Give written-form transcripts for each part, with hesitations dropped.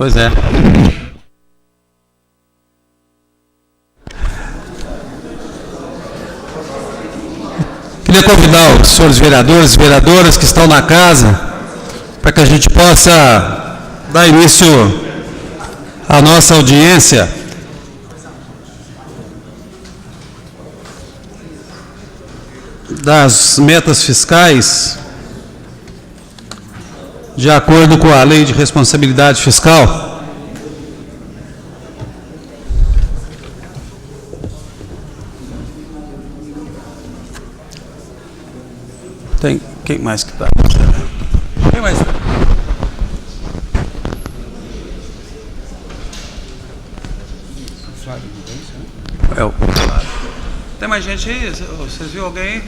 Pois é. Queria convidar os senhores vereadores e vereadoras que estão na casa para que a gente possa dar início à nossa audiência. Das metas fiscais, de acordo com a Lei de Responsabilidade Fiscal. Tem quem mais que está? Quem mais? Tem mais gente aí? Vocês viram alguém?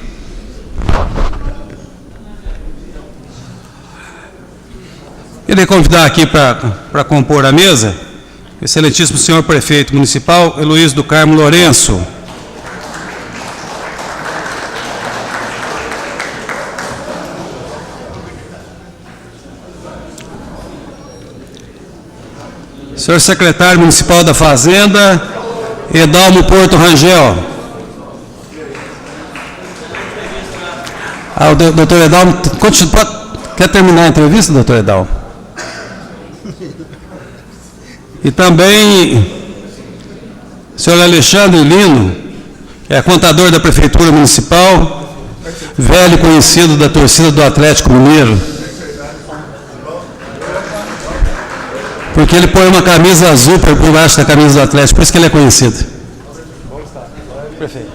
Queria convidar aqui para compor a mesa o excelentíssimo senhor prefeito municipal, Heloísio do Carmo Lourenço. Senhor secretário municipal da Fazenda, Edalmo Porto Rangel. O doutor Edalmo, quer terminar a entrevista, doutor Edalmo? E também o senhor Alexandre Lino, que é contador da Prefeitura Municipal, velho conhecido da torcida do Atlético Mineiro. Porque ele põe uma camisa azul por baixo da camisa do Atlético, por isso que ele é conhecido. Prefeito.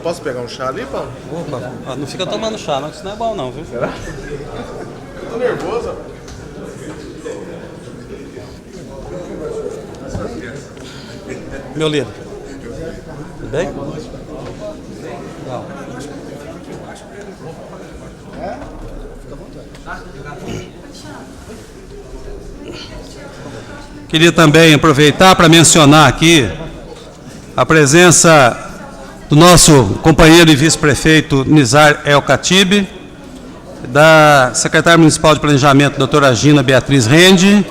Posso pegar um chá ali, Paulo? Opa, não fica tomando chá, não, que isso não é bom não, viu? Será? Eu tô nervoso. Meu líder. Tudo bem? Não. Queria também aproveitar para mencionar aqui a presença do nosso companheiro e vice-prefeito Nizar El Khatib, da secretária municipal de planejamento, doutora Gina Beatriz Rende,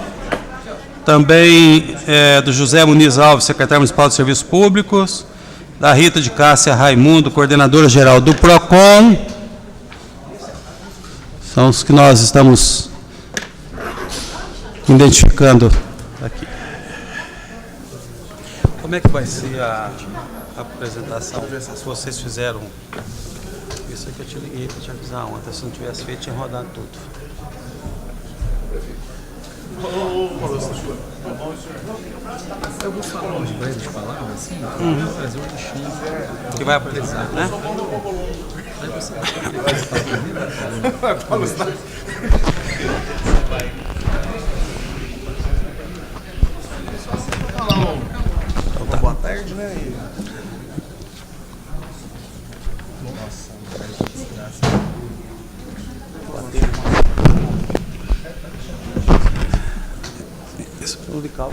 também do José Muniz Alves, secretário municipal de serviços públicos, da Rita de Cássia Raimundo, coordenadora geral do PROCON. São os que nós estamos identificando aqui. Como é que vai ser a apresentação? Se vocês fizeram isso aqui, eu te liguei para te avisar ontem. Se não tivesse feito, tinha rodado tudo. Eu vou falar umas breves palavras assim, trazer o Alexandre que vai apresentar, né? Aí você vai falar Então, boa tarde, né? Nossa, que desgraça. Isso foi o Lical.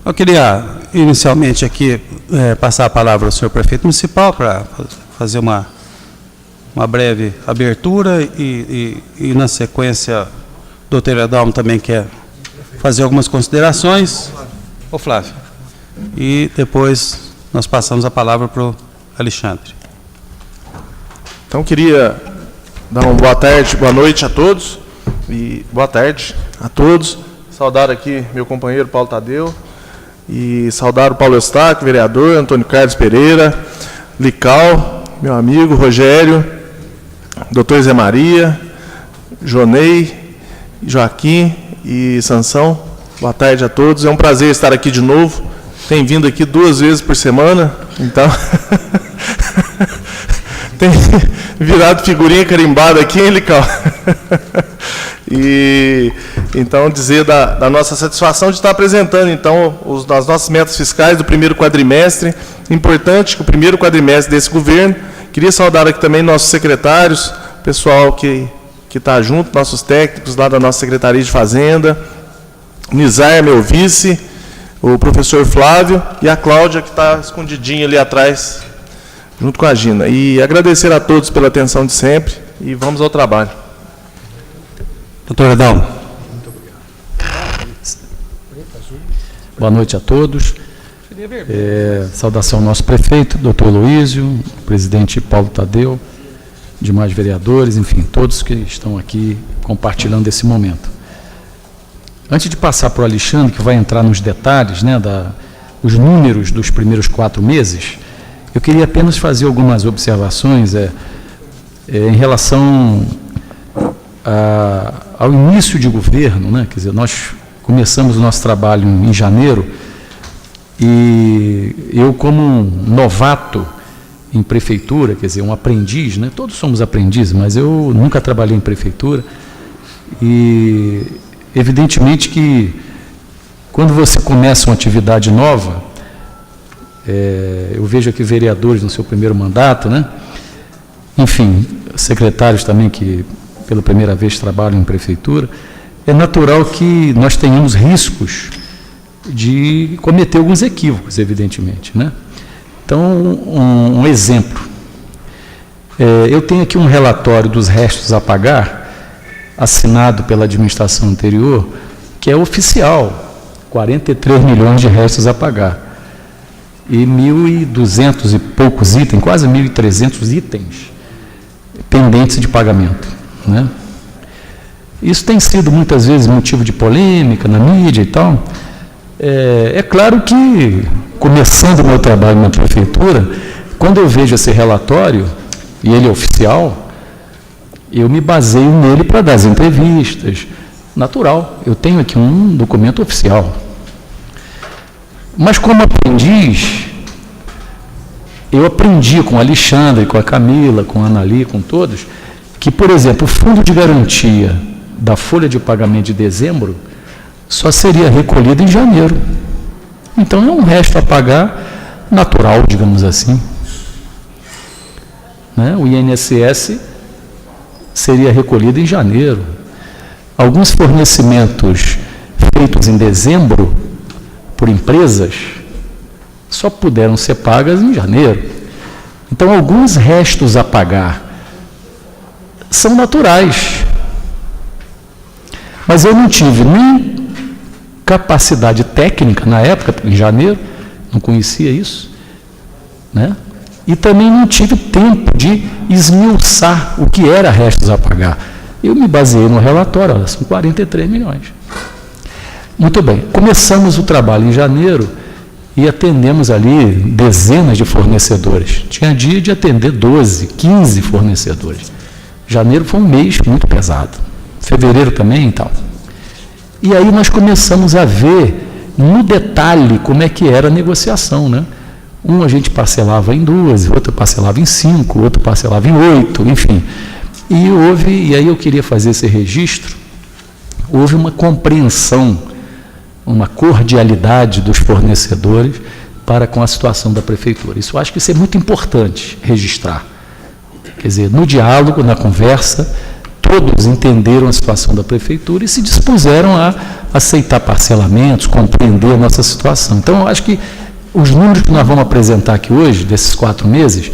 Eu queria inicialmente aqui passar a palavra ao senhor prefeito municipal para fazer uma breve abertura e na sequência o doutor Edalmo também quer fazer algumas considerações. Ô Flávio. E depois nós passamos a palavra para o Alexandre. Então, queria dar uma boa tarde, boa noite a todos. E boa tarde a todos. Saudar aqui meu companheiro Paulo Tadeu. E saudar o Paulo Eustáquio, vereador, Antônio Carlos Pereira, Lical, meu amigo Rogério, doutor Zé Maria, Jonei, Joaquim e Sansão. Boa tarde a todos. É um prazer estar aqui de novo. Tem vindo aqui 2 vezes por semana, então tem virado figurinha carimbada aqui, hein, Lical? E então dizer da nossa satisfação de estar apresentando então as nossas metas fiscais do primeiro quadrimestre. Importante que o primeiro quadrimestre desse governo. Queria saudar aqui também nossos secretários, pessoal que está junto, nossos técnicos lá da nossa Secretaria de Fazenda, Nizar, meu vice, o professor Flávio e a Cláudia, que está escondidinha ali atrás junto com a Gina. E agradecer a todos pela atenção de sempre e vamos ao trabalho. Doutor Adalmo. Boa noite a todos. Saudação ao nosso prefeito, doutor Luísio, presidente Paulo Tadeu, demais vereadores, enfim, todos que estão aqui compartilhando esse momento. Antes de passar para o Alexandre, que vai entrar nos detalhes, né, os números dos primeiros 4 meses, eu queria apenas fazer algumas observações em relação ao início de governo, né, quer dizer, nós começamos o nosso trabalho em janeiro, e eu, como um novato em prefeitura, quer dizer, um aprendiz, né? Todos somos aprendizes, mas eu nunca trabalhei em prefeitura, e evidentemente que quando você começa uma atividade nova, eu vejo aqui vereadores no seu primeiro mandato, né? Enfim, secretários também que pela primeira vez trabalham em prefeitura, é natural que nós tenhamos riscos de cometer alguns equívocos, evidentemente, né? Então, um exemplo. Eu tenho aqui um relatório dos restos a pagar, assinado pela administração anterior, que é oficial, 43 milhões de restos a pagar. E 1.200 e poucos itens, quase 1.300 itens pendentes de pagamento, né? Isso tem sido muitas vezes motivo de polêmica na mídia e tal. É claro que, começando o meu trabalho na prefeitura, quando eu vejo esse relatório, e ele é oficial, eu me baseio nele para dar as entrevistas. Natural, eu tenho aqui um documento oficial. Mas como aprendiz, eu aprendi com o Alexandre, com a Camila, com a Anali, com todos, que, por exemplo, o fundo de garantia da folha de pagamento de dezembro só seria recolhido em janeiro. Então é um resto a pagar natural, digamos assim, né? O INSS seria recolhido em janeiro. Alguns fornecimentos feitos em dezembro por empresas só puderam ser pagas em janeiro. Então alguns restos a pagar são naturais. Mas eu não tive nem capacidade técnica na época, em janeiro, não conhecia isso, né? E também não tive tempo de esmiuçar o que era restos a pagar. Eu me baseei no relatório, olha, são 43 milhões. Muito bem, começamos o trabalho em janeiro e atendemos ali dezenas de fornecedores. Tinha dia de atender 12, 15 fornecedores. Janeiro foi um mês muito pesado. Fevereiro também e tal. E aí nós começamos a ver no detalhe como é que era a negociação, né? Um a gente parcelava em 12, outro parcelava em 5, outro parcelava em 8, enfim. E aí eu queria fazer esse registro, houve uma compreensão, uma cordialidade dos fornecedores para com a situação da prefeitura. Isso eu acho que isso é muito importante registrar. Quer dizer, no diálogo, na conversa, todos entenderam a situação da prefeitura e se dispuseram a aceitar parcelamentos, compreender a nossa situação. Então, eu acho que os números que nós vamos apresentar aqui hoje, desses 4 meses,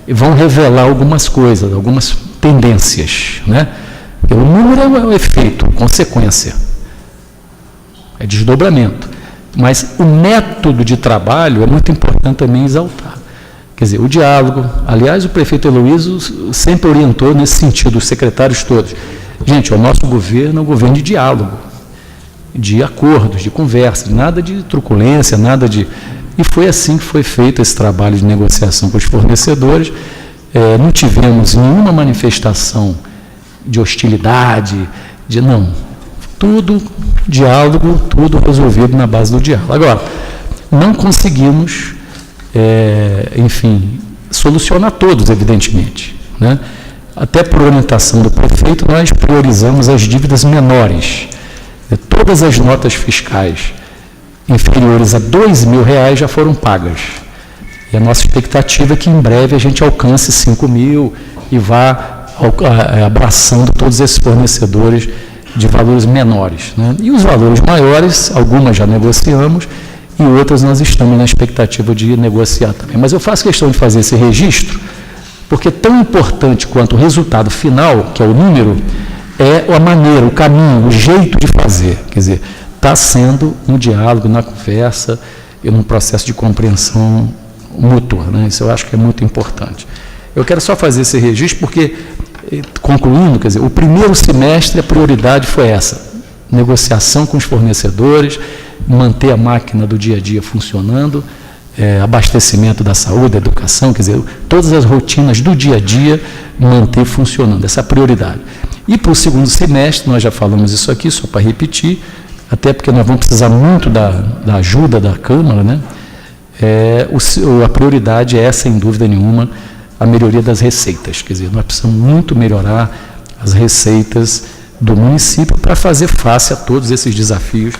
vão revelar algumas coisas, algumas tendências, né? O número é um efeito, consequência, é desdobramento. Mas o método de trabalho é muito importante também exaltar. Quer dizer, o diálogo, aliás, o prefeito Heloísio sempre orientou nesse sentido, os secretários todos. Gente, o nosso governo é um governo de diálogo, de acordos, de conversa, nada de truculência, nada de... E foi assim que foi feito esse trabalho de negociação com os fornecedores. Não tivemos nenhuma manifestação de hostilidade, não. Tudo diálogo, tudo resolvido na base do diálogo. Agora, não conseguimos... enfim, solucionar todos, evidentemente, né? Até por orientação do prefeito, nós priorizamos as dívidas menores. Todas as notas fiscais inferiores a R$2.000 já foram pagas. E a nossa expectativa é que em breve a gente alcance 5.000 e vá abraçando todos esses fornecedores de valores menores, né? E os valores maiores, algumas já negociamos, e outras nós estamos na expectativa de negociar também. Mas eu faço questão de fazer esse registro, porque tão importante quanto o resultado final, que é o número, é a maneira, o caminho, o jeito de fazer. Quer dizer, está sendo um diálogo, na conversa e num processo de compreensão mútua, né? Isso eu acho que é muito importante. Eu quero só fazer esse registro porque, concluindo, quer dizer, o primeiro semestre a prioridade foi essa, negociação com os fornecedores, manter a máquina do dia a dia funcionando, abastecimento da saúde, da educação, quer dizer, todas as rotinas do dia a dia manter funcionando, essa é a prioridade. E para o segundo semestre, nós já falamos isso aqui, só para repetir, até porque nós vamos precisar muito da ajuda da Câmara, né? A prioridade é, sem dúvida nenhuma, a melhoria das receitas, quer dizer, nós precisamos muito melhorar as receitas do município para fazer face a todos esses desafios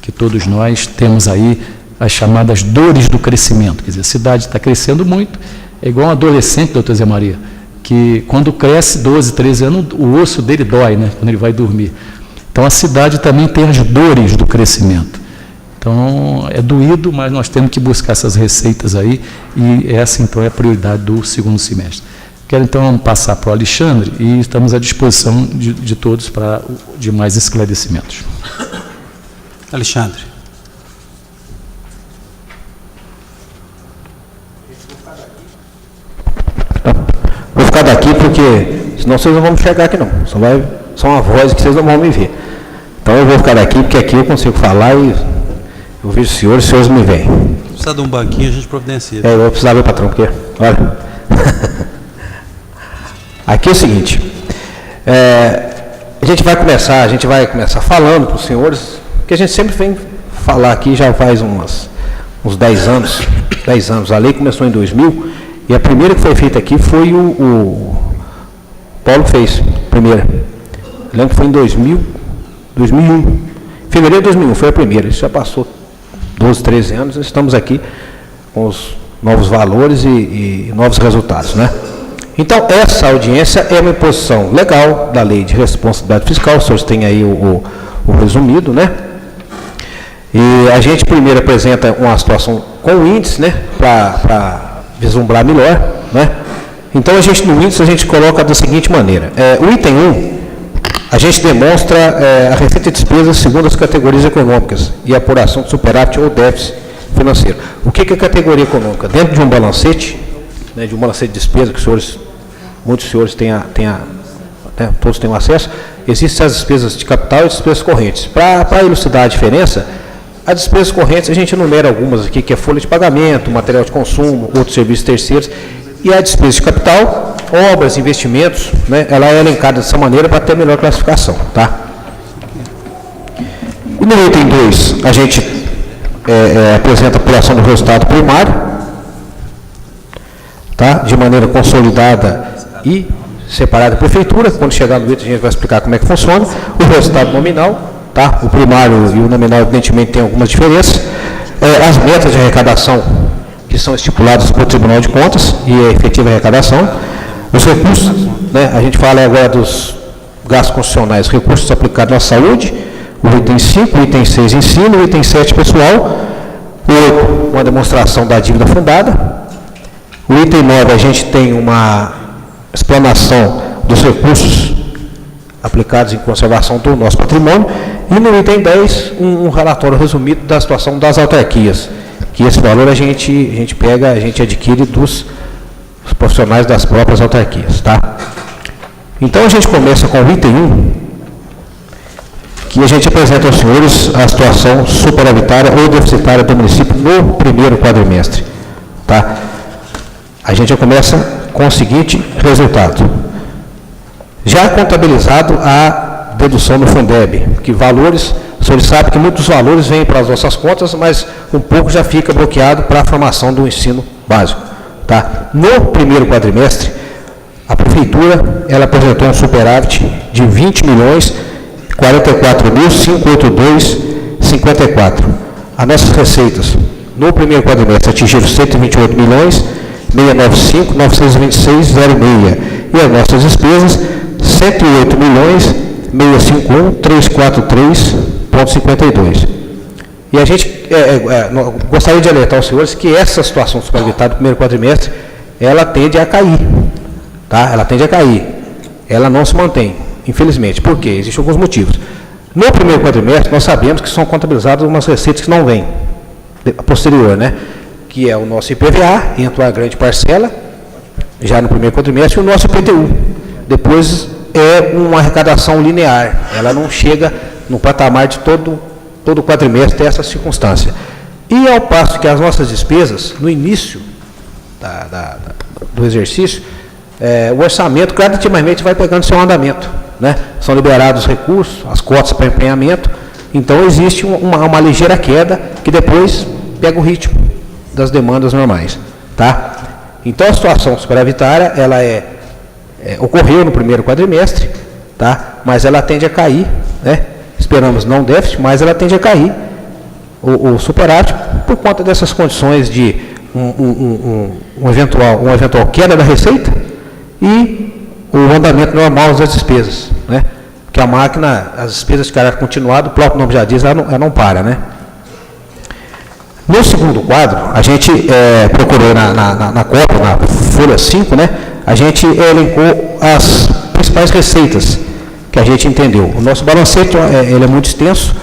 que todos nós temos aí, as chamadas dores do crescimento. Quer dizer, a cidade está crescendo muito, é igual um adolescente, doutor Zé Maria, que quando cresce 12, 13 anos, o osso dele dói, né, quando ele vai dormir. Então a cidade também tem as dores do crescimento. Então é doído, mas nós temos que buscar essas receitas aí, e essa então é a prioridade do segundo semestre. Quero então passar para o Alexandre e estamos à disposição de todos para demais esclarecimentos. Alexandre. Vou ficar daqui porque senão vocês não vão me chegar aqui não. Só uma voz que vocês não vão me ver. Então eu vou ficar daqui porque aqui eu consigo falar e eu vejo os senhores me veem. Precisa de um banquinho, a gente providencia. Eu vou precisar ver, patrão, porque, olha. Aqui é o seguinte, a gente vai começar falando para os senhores, que a gente sempre vem falar aqui já faz uns 10 anos. A lei começou em 2000 e a primeira que foi feita aqui foi o Paulo que fez, primeira. Eu lembro que foi em 2001. Fevereiro de 2001 foi a primeira. Isso já passou 12, 13 anos. Estamos aqui com os novos valores e novos resultados, né? Então, essa audiência é uma imposição legal da Lei de Responsabilidade Fiscal. Os senhores têm aí o resumido, né? E a gente primeiro apresenta uma situação com o índice, né? Para vislumbrar melhor, né? Então, no índice a gente coloca da seguinte maneira. O item 1, a gente demonstra a receita e despesa segundo as categorias econômicas e a apuração de superávit ou déficit financeiro. O que é categoria econômica? Dentro de um balancete, né, de um balancete de despesa, que muitos senhores todos têm acesso, existem as despesas de capital e despesas correntes. Para elucidar a diferença, as despesas correntes, a gente enumera algumas aqui, que é folha de pagamento, material de consumo, outros serviços terceiros, e a despesa de capital, obras, investimentos, né, ela é elencada dessa maneira para ter melhor classificação, tá? E no item 2, a gente apresenta a apuração do resultado primário, tá? De maneira consolidada e separada da prefeitura. Quando chegar no item, a gente vai explicar como é que funciona. O resultado nominal, tá? O primário e o nominal, evidentemente, tem algumas diferenças. As metas de arrecadação, que são estipuladas pelo Tribunal de Contas, e a efetiva arrecadação. Os recursos, né? A gente fala agora dos gastos constitucionais, recursos aplicados na saúde, o item 5, o item 6, ensino, o item 7, pessoal, o 8, uma demonstração da dívida fundada. O item 9, a gente tem uma explanação dos recursos aplicados em conservação do nosso patrimônio. E no item 10, um relatório resumido da situação das autarquias, que esse valor a gente adquire dos profissionais das próprias autarquias, tá? Então a gente começa com o item 1, que a gente apresenta aos senhores a situação superavitária ou deficitária do município no primeiro quadrimestre, tá? A gente já começa com o seguinte resultado. Já contabilizado a dedução do Fundeb, que valores, o senhor sabe que muitos valores vêm para as nossas contas, mas um pouco já fica bloqueado para a formação do ensino básico, tá? No primeiro quadrimestre, a prefeitura, ela apresentou um superávit de 20.044.582,54. As nossas receitas, no primeiro quadrimestre, atingiram 128.695.926,06. E as nossas despesas, 108.651.343,52. E a gente gostaria de alertar aos senhores que essa situação superavitária do primeiro quadrimestre, ela tende a cair. Tá? Ela tende a cair. Ela não se mantém, infelizmente. Por quê? Existem alguns motivos. No primeiro quadrimestre, nós sabemos que são contabilizadas umas receitas que não vêm posterior, né? Que é o nosso IPVA, entra uma grande parcela, já no primeiro quadrimestre, e o nosso IPTU. Depois é uma arrecadação linear, ela não chega no patamar de todo quadrimestre ter essa circunstância. E ao passo que as nossas despesas, no início do exercício, o orçamento gradativamente vai pegando seu andamento, né? São liberados os recursos, as cotas para empenhamento, então existe uma ligeira queda que depois pega o ritmo das demandas normais, tá? Então a situação superavitária, ela ocorreu no primeiro quadrimestre, tá? Mas ela tende a cair, né? Esperamos não déficit, mas ela tende a cair, o superávit, por conta dessas condições de uma eventual queda da receita e o andamento normal das despesas, né? Porque a máquina, as despesas de caráter continuado, o próprio nome já diz, ela não para, né? No segundo quadro, a gente procurou na cópia, na folha 5, né? A gente elencou as principais receitas que a gente entendeu. O nosso balancete ele é muito extenso,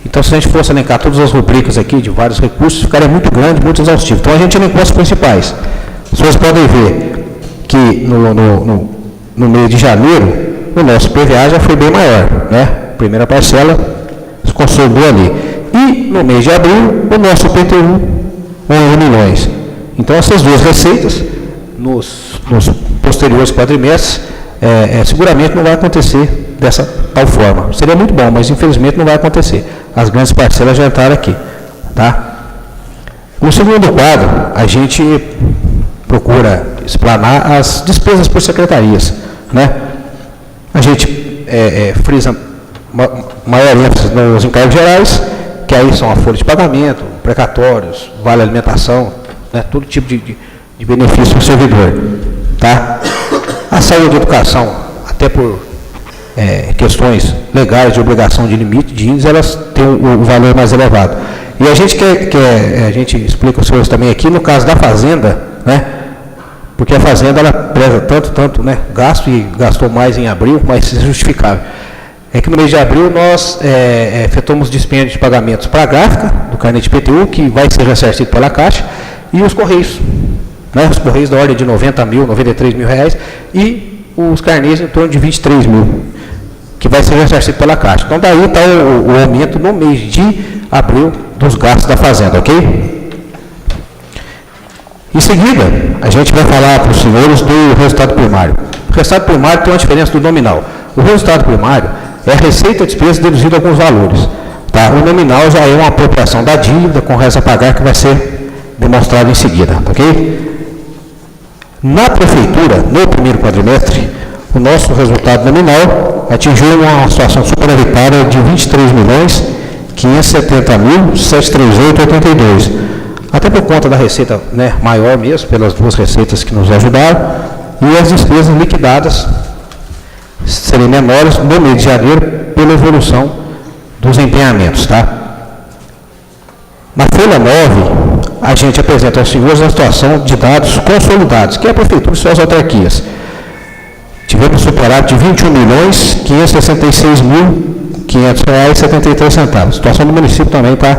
então se a gente fosse elencar todas as rubricas aqui de vários recursos, ficaria muito grande, muito exaustivo. Então a gente elencou as principais. Vocês podem ver que no mês de janeiro, o nosso PVA já foi bem maior, né? Primeira parcela se consolidou ali. E no mês de abril, o nosso IPTU, 11 milhões. Então essas duas receitas, nos posteriores quadrimestres, seguramente não vai acontecer dessa tal forma. Seria muito bom, mas infelizmente não vai acontecer. As grandes parcelas já entraram aqui. Tá? No segundo quadro, a gente procura explanar as despesas por secretarias. Né? A gente frisa maior ênfase nos encargos gerais, que aí são a folha de pagamento, precatórios, vale alimentação, né? Todo tipo de benefício para o servidor. Tá? A saúde e educação, até por questões legais de obrigação de limite de índice, elas têm o valor mais elevado. E a gente a gente explica aos senhores também aqui, no caso da Fazenda, né? Porque a Fazenda, ela preza tanto, né? Gasto, e gastou mais em abril, mas isso é justificável. É que no mês de abril nós efetuamos dispêndio de pagamentos para a gráfica, do carnê de IPTU, que vai ser ressarcido pela Caixa, e os Correios. Né? Os Correios da ordem de 90 mil, 93 mil reais, e os carnês em torno de 23 mil, que vai ser ressarcido pela Caixa. Então daí está o aumento no mês de abril dos gastos da Fazenda, ok? Em seguida, a gente vai falar para os senhores do resultado primário. O resultado primário tem uma diferença do nominal. O resultado primário é a receita e despesa deduzido alguns valores. Tá? O nominal já é uma apropriação da dívida com resta a pagar, que vai ser demonstrado em seguida. Ok? Na prefeitura, no primeiro quadrimestre, o nosso resultado nominal atingiu uma situação superavitária de 23.570.738,82. Até por conta da receita, né, maior mesmo, pelas duas receitas que nos ajudaram, e as despesas liquidadas serem menores no mês de janeiro pela evolução dos empenhamentos. Tá? Na folha 9, a gente apresenta aos senhores a situação de dados consolidados, que é a prefeitura e suas autarquias. Tivemos superávit de R$ 21.566.500,73. A situação do município também está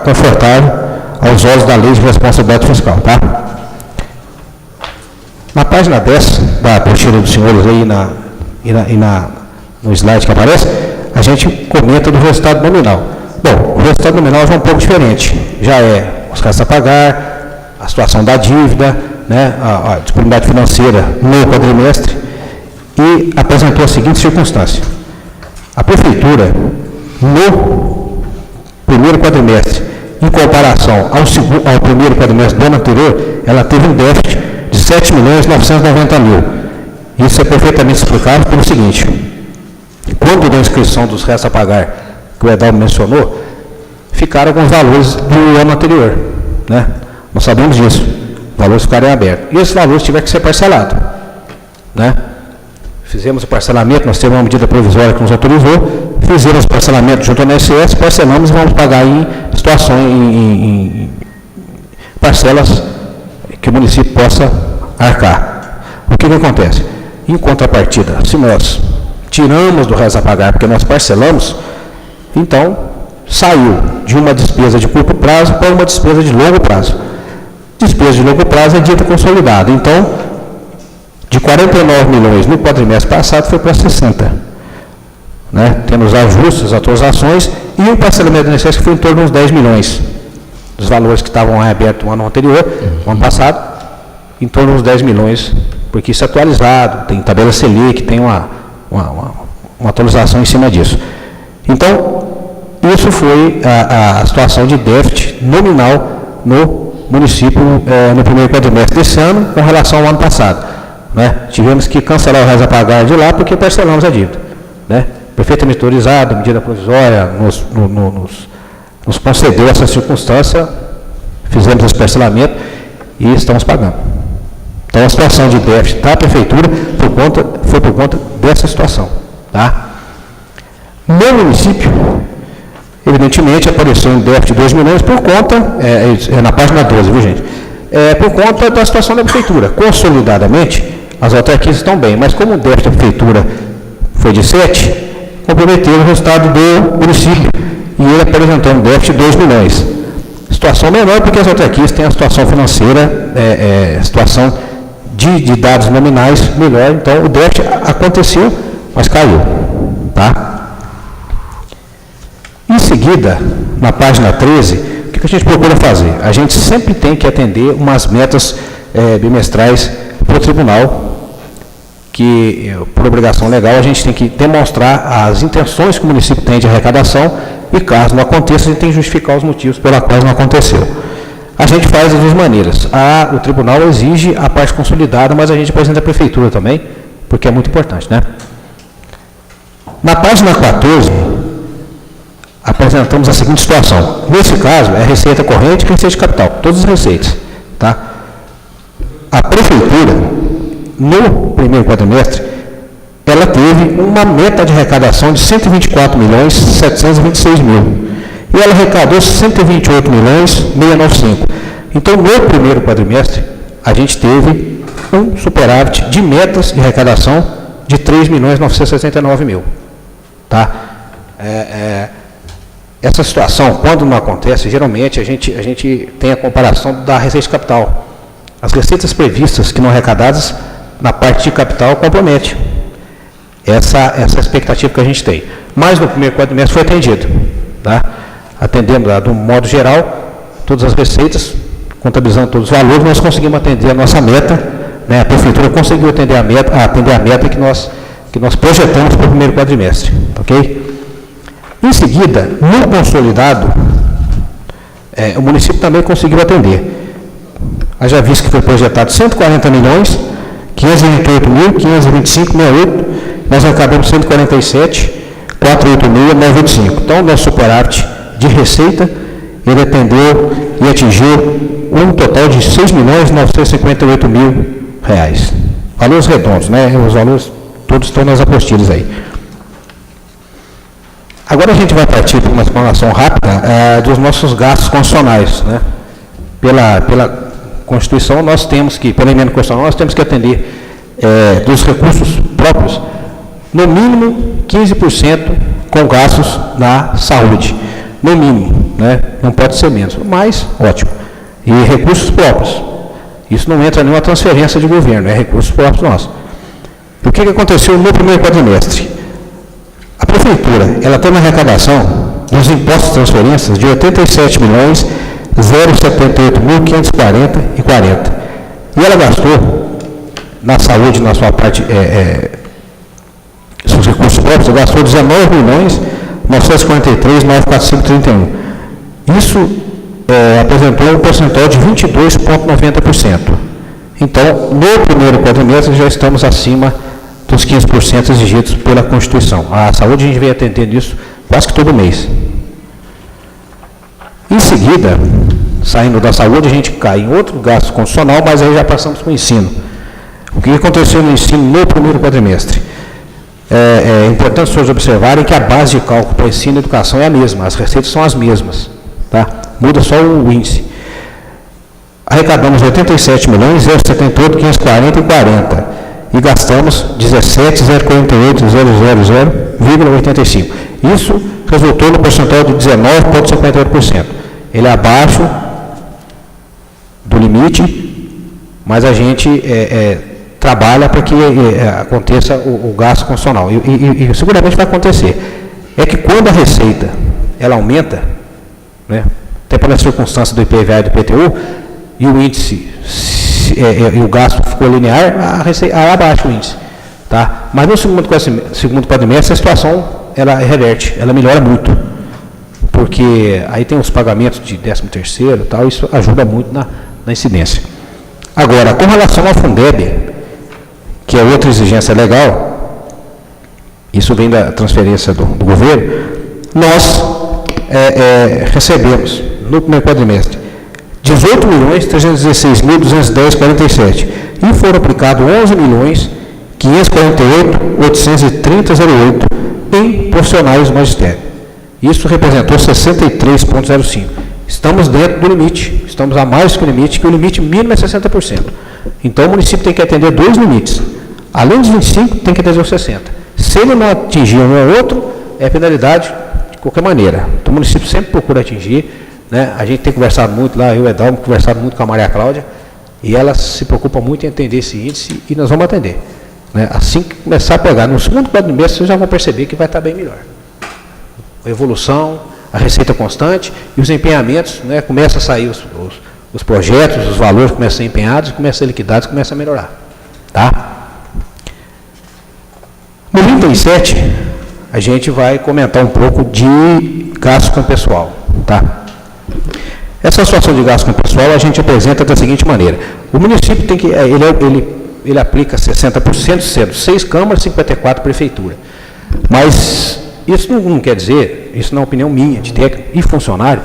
confortável aos olhos da Lei de Responsabilidade Fiscal. Tá? Na página 10 da apostila dos senhores aí no slide que aparece, a gente comenta do resultado nominal. Bom, o resultado nominal já é um pouco diferente. Já é os gastos a pagar, a situação da dívida, né, a disponibilidade financeira no quadrimestre, e apresentou a seguinte circunstância. A prefeitura, no primeiro quadrimestre, em comparação ao primeiro quadrimestre do ano anterior, ela teve um déficit de R$ 7.990.000. Isso é perfeitamente explicável pelo seguinte: quando da inscrição dos restos a pagar, que o Edalmo mencionou, ficaram alguns valores do ano anterior. Né? Nós sabemos disso. Os valores ficaram em aberto. E esses valores tiveram que ser parcelados. Né? Fizemos o parcelamento, nós temos uma medida provisória que nos autorizou, fizemos parcelamento junto ao INSS, parcelamos e vamos pagar em situações, em parcelas que o município possa arcar. O que acontece? Em contrapartida, se nós tiramos do resto a pagar, porque nós parcelamos, então saiu de uma despesa de curto prazo para uma despesa de longo prazo. Despesa de longo prazo é dita consolidada. Então, de 49 milhões no quadrimestre passado foi para 60. Né? Temos ajustes, atualizações e o parcelamento do INSS que foi em torno de uns 10 milhões. Dos valores que estavam abertos no ano anterior, no ano passado, em torno de uns 10 milhões, porque isso é atualizado, tem tabela Selic, tem uma atualização em cima disso. Então, isso foi a situação de déficit nominal no município no primeiro quadrimestre desse ano com relação ao ano passado. Né? Tivemos que cancelar o resto a pagar de lá porque parcelamos a dívida. Né? Perfeitamente autorizado, medida provisória, nos concedeu essa circunstância, fizemos esse parcelamento e estamos pagando. Então a situação de déficit da prefeitura foi por conta dessa situação. Tá? No município, evidentemente, apareceu um déficit de 2 milhões por conta, na página 12, viu gente? Por conta da situação da prefeitura. Consolidadamente, as autarquias estão bem, mas como o déficit da prefeitura foi de 7, comprometeu o resultado do município. E ele apresentou um déficit de 2 milhões. Situação menor porque as autarquias têm a situação financeira, situação de dados nominais melhor. Então, o déficit aconteceu, mas caiu. Tá? Em seguida, na página 13, o que a gente procura fazer? A gente sempre tem que atender umas metas bimestrais para o tribunal, que, por obrigação legal, a gente tem que demonstrar as intenções que o município tem de arrecadação e, caso não aconteça, a gente tem que justificar os motivos pelos quais não aconteceu. A gente faz das duas maneiras. O tribunal exige a parte consolidada, mas a gente apresenta a prefeitura também, porque é muito importante, né? Na página 14, apresentamos a seguinte situação. Nesse caso, é receita corrente e receita de capital, todas as receitas. Tá? A prefeitura, no primeiro quadrimestre, ela teve uma meta de arrecadação de 124 milhões 726 mil. E ela arrecadou 128 milhões 695. Então, no primeiro quadrimestre, a gente teve um superávit de metas de arrecadação de 3 milhões 969 mil. Tá? Essa situação, quando não acontece, geralmente a gente tem a comparação da receita de capital. As receitas previstas que não arrecadadas na parte de capital compromete essa expectativa que a gente tem. Mas no primeiro quadrimestre foi atendido. Tá? Atendendo de um modo geral, todas as receitas, contabilizando todos os valores, nós conseguimos atender a nossa meta, né? A prefeitura conseguiu atender a meta que nós projetamos para o primeiro quadrimestre. Ok? Em seguida, no consolidado, o município também conseguiu atender. Haja visto que foi projetado 140 milhões, 528 mil, 525, 68, nós arrecadamos 147, 486, 925. Então, o nosso superávit de receita, ele atendeu e atingiu um total de 6 milhões 958 mil reais. Valores redondos, né? Os valores todos estão nas apostilhas aí. Agora a gente vai partir para uma explanação rápida dos nossos gastos constitucionais, né? Pela Constituição, nós temos que, pela emenda constitucional, nós temos que atender dos recursos próprios, no mínimo 15% com gastos na saúde. No mínimo, né? Não pode ser menos, mas ótimo. E recursos próprios. Isso não entra em nenhuma transferência de governo, é recursos próprios nossos. O que aconteceu no primeiro quadrimestre? A prefeitura, ela tem uma arrecadação dos impostos de transferências de 87 milhões 078.540,40. E ela gastou, na saúde, na sua parte, seus recursos próprios, ela gastou 19 milhões 943.945,31. Isso apresentou um percentual de 22,90%. Então, no primeiro quadrimestre, já estamos acima dos 15% exigidos pela Constituição. A saúde, a gente vem atendendo isso quase que todo mês. Em seguida, saindo da saúde, a gente cai em outro gasto constitucional, mas aí já passamos para o ensino. O que aconteceu no ensino no primeiro quadrimestre? é importante os senhores observarem que a base de cálculo para ensino e educação é a mesma, as receitas são as mesmas, tá? Muda só o índice. Arrecadamos 87.078.540,40 e gastamos 17.048.000,85. Isso resultou no percentual de 19,58%. Ele é abaixo do limite, mas a gente trabalha para que aconteça o gasto constitucional. E seguramente vai acontecer. É que quando a receita ela aumenta, né, até pela circunstância do IPVA e do IPTU, e o índice e o gasto ficou linear, a receita abaixa o índice. Tá? Mas no segundo quadrimestre a situação ela reverte, ela melhora muito. Porque aí tem os pagamentos de 13º e tal, isso ajuda muito na incidência. Agora, com relação ao Fundeb, que é outra exigência legal, isso vem da transferência do governo, nós recebemos, no primeiro quadrimestre, 18.316.210,47 e foram aplicados 11.548.830,08 em profissionais do magistério. Isso representou 63,05. Estamos dentro do limite, estamos a mais que o limite, que o limite mínimo é 60%. Então o município tem que atender dois limites. Além dos 25, tem que atender os 60. Se ele não atingir um ou outro, é penalidade de qualquer maneira. Então o município sempre procura atingir, né? A gente tem conversado muito lá, eu e o Edalmo, conversado muito com a Maria Cláudia, e ela se preocupa muito em atender esse índice e nós vamos atender. Né? Assim que começar a pegar no segundo quadrimestre, vocês já vão perceber que vai estar bem melhor. A evolução, a receita constante e os empenhamentos, né, começam a sair os projetos, os valores começam a ser empenhados, começam a ser liquidados, começam a melhorar. Tá? No 37, a gente vai comentar um pouco de gasto com o pessoal. Tá? Essa situação de gasto com o pessoal a gente apresenta da seguinte maneira. O município tem que, ele aplica 60%, sendo 6 câmaras e 54 prefeitura. Mas isso não quer dizer, isso não é uma opinião minha, de técnico e funcionário,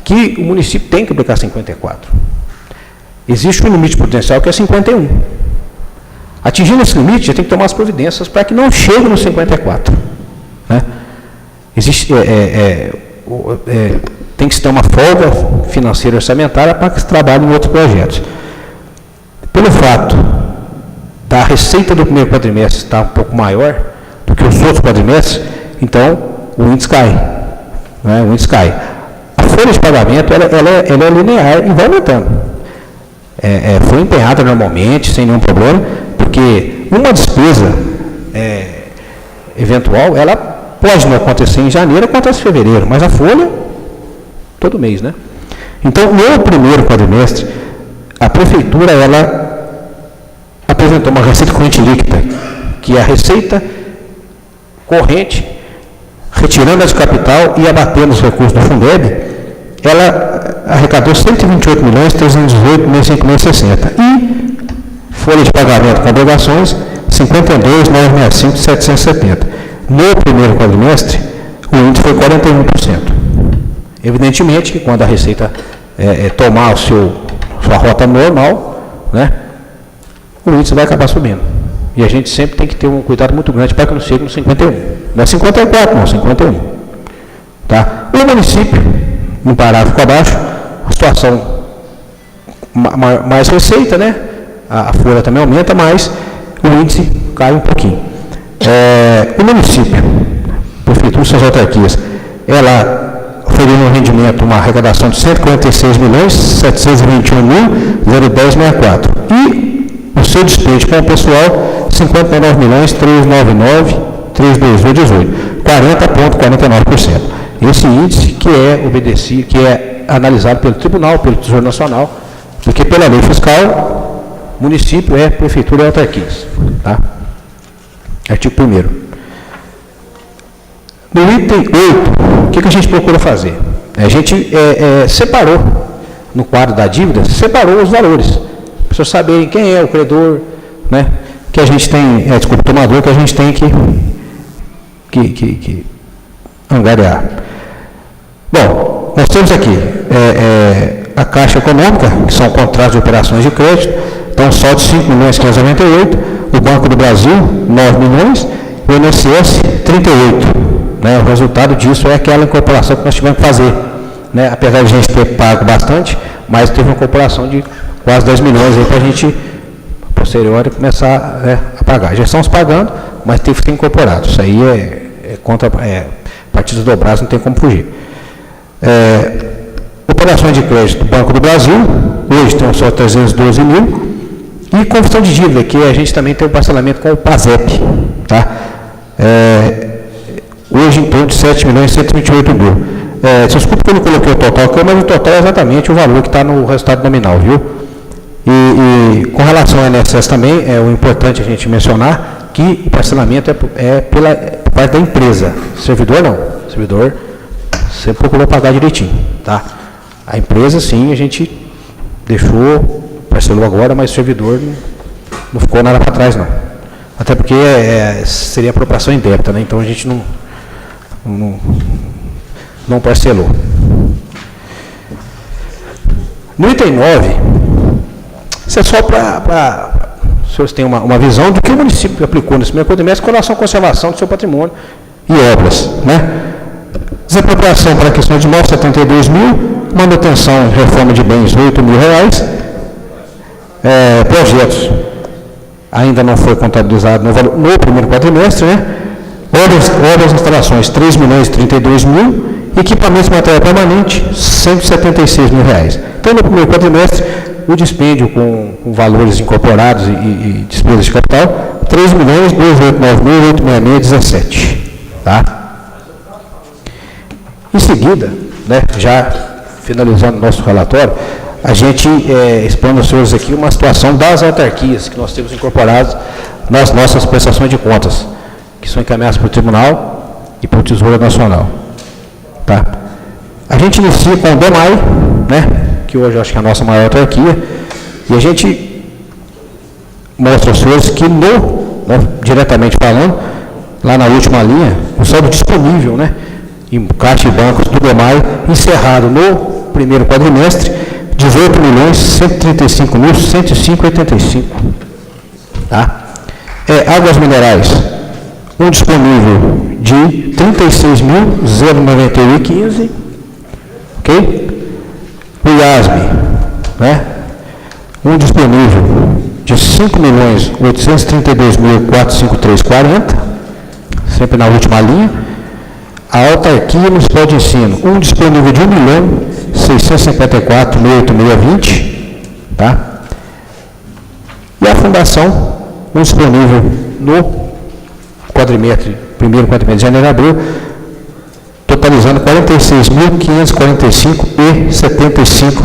que o município tem que aplicar 54. Existe um limite prudencial que é 51. Atingindo esse limite, já tem que tomar as providências para que não chegue no 54. Né? Existe, tem que se ter uma folga financeira orçamentária para que se trabalhe em outros projetos. Pelo fato da receita do primeiro quadrimestre estar um pouco maior do que os outros quadrimestres, então o índice cai. Né? O índice cai. A folha de pagamento ela é linear e vai aumentando. Foi empenhada normalmente, sem nenhum problema, porque uma despesa eventual, ela pode não acontecer em janeiro, acontece em fevereiro, mas a folha, todo mês, né? Então, no primeiro quadrimestre, a prefeitura, ela apresentou uma receita corrente líquida, que é a receita corrente, retirando a de capital e abatendo os recursos do Fundeb, ela arrecadou 128.318.560 e folha de pagamento com obrigações 52.965.770. No primeiro quadrimestre, o índice foi 41%. Evidentemente que quando a receita tomar sua rota normal, né, o índice vai acabar subindo. E a gente sempre tem que ter um cuidado muito grande para que não chegue no 51. Não é 54, não, 51. Tá? O município, no parágrafo abaixo, a situação mais receita, né? A folha também aumenta, mas o índice cai um pouquinho. O município, prefeitura e suas autarquias, ela oferiu um rendimento, uma arrecadação de 146.721.010,64. E o seu despende com o pessoal, 59.399.322,18, 40,49%. Esse índice que é obedecido, que é analisado pelo Tribunal, pelo Tesouro Nacional, porque pela lei fiscal, município é prefeitura e autarquias. Tá? Artigo 1º. No item 8, o que a gente procura fazer? A gente separou, no quadro da dívida, separou os valores. Para as pessoas saberem quem é o credor, né? Que a gente tem, o tomador, que a gente tem que angariar. Bom, nós temos aqui a Caixa Econômica, que são contratos de operações de crédito, então saldo de 5.598.000, o Banco do Brasil, 9 milhões, o INSS 38. Né? O resultado disso é aquela incorporação que nós tivemos que fazer. Né? Apesar de a gente ter pago bastante, mas teve uma incorporação de quase 10 milhões para a gente, posterior, começar a pagar. Já estamos pagando, mas teve que ser incorporado. Isso aí é contra partidas dobradas, não tem como fugir. Operações de crédito do Banco do Brasil, hoje tem só 312 mil, e confissão de dívida, que a gente também tem um parcelamento com o PASEP, tá? Hoje em torno de 7 milhões e 128 mil. Desculpa que eu não coloquei o total aqui, mas o total é exatamente o valor que está no resultado nominal, viu? E com relação ao INSS também, o importante a gente mencionar que o parcelamento é por parte da empresa. Servidor não. Servidor sempre procurou pagar direitinho, tá? A empresa, sim, a gente deixou, parcelou agora, mas o servidor não ficou nada para trás, não. Até porque seria apropriação indébita, né? Então a gente não parcelou. No item 9, isso é só para os senhores terem uma visão do que o município aplicou nesse primeiro quadrimestre com relação à conservação do seu patrimônio e obras, né? Desapropriação para a questão de 972 mil, manutenção e reforma de bens, 8 mil reais, projetos, ainda não foi contabilizado no primeiro quadrimestre, né? Obras e instalações, 3 milhões e 32 mil, equipamentos de material permanente, 176 mil reais. Então, no primeiro quadrimestre, o dispêndio com valores incorporados e despesas de capital, 3 milhões, 289 mil, 86617, tá? Em seguida, né, já finalizando o nosso relatório, a gente expõe aos senhores aqui uma situação das autarquias que nós temos incorporadas nas nossas prestações de contas, que são encaminhadas para o Tribunal e para o Tesouro Nacional. Tá? A gente inicia com o DEMAI, né, que hoje eu acho que é a nossa maior autarquia, e a gente mostra aos senhores que diretamente falando, lá na última linha, o saldo disponível, né, em caixa e bancos do DEMAI, encerrado no primeiro quadrimestre, 18 milhões 135 mil 105,85. Tá? Águas minerais, um disponível de 36.091,15, ok? O IASB, né? Um disponível de 5.832.453,40, sempre na última linha. A autarquia municipal de ensino, um disponível de 1.654.820, tá? E a fundação, um disponível no primeiro quadrimestre de janeiro e abril, totalizando R$ 46.545,75.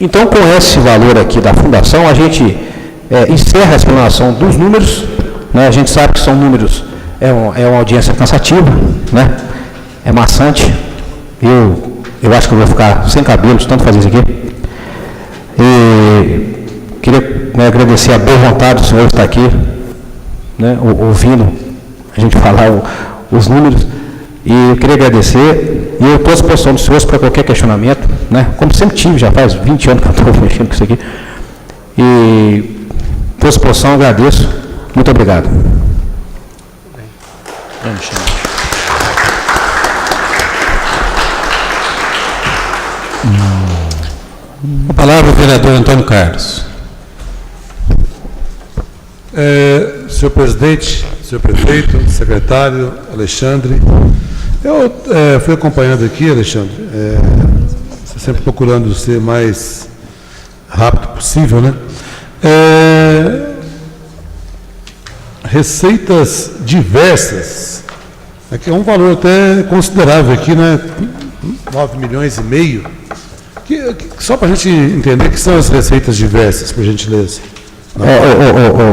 Então, com esse valor aqui da fundação, a gente encerra a explanação dos números, né? A gente sabe que são números, é uma audiência cansativa, né? É maçante. Eu acho que eu vou ficar sem cabelos, tanto fazer isso aqui. E queria agradecer a boa vontade do senhor estar aqui, né, ouvindo a gente falar os números, e eu queria agradecer, e eu estou à disposição dos senhores para qualquer questionamento, né, como sempre tive, já faz 20 anos que eu estou mexendo com isso aqui, e estou à disposição, agradeço, muito obrigado. A palavra ao vereador Antônio Carlos. Senhor presidente, senhor prefeito, secretário, Alexandre, eu fui acompanhando aqui, Alexandre, sempre procurando ser mais rápido possível, né? Receitas diversas, que é um valor até considerável aqui, né? 9 milhões e meio. Só para a gente entender que são as receitas diversas, por gentileza.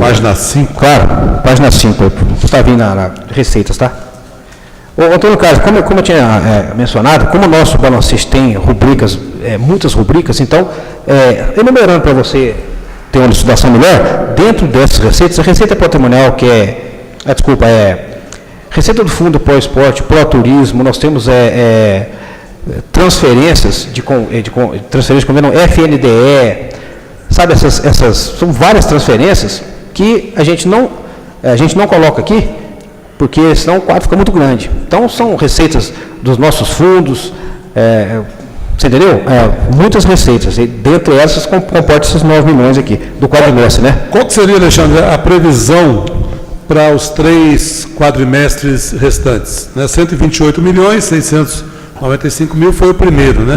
Página 5. Claro, página 5, está vindo na receitas, tá? Antônio Carlos, como eu tinha mencionado, como o nosso balancete tem rubricas, muitas rubricas, então, enumerando para você ter uma elucidação melhor, dentro dessas receitas, a receita patrimonial, que receita do fundo pós-esporte, pró-turismo, nós temos transferências transferências com FNDE, sabe, essas são várias transferências que a gente não a gente não coloca aqui, porque senão o quadro fica muito grande. Então, são receitas dos nossos fundos, você entendeu? Muitas receitas, e dentre essas comporta esses 9 milhões aqui, do quadrimestre, né? Qual que seria, Alexandre, a previsão para os 3 quadrimestres restantes? Né? 128 milhões, 695 mil foi o primeiro, né?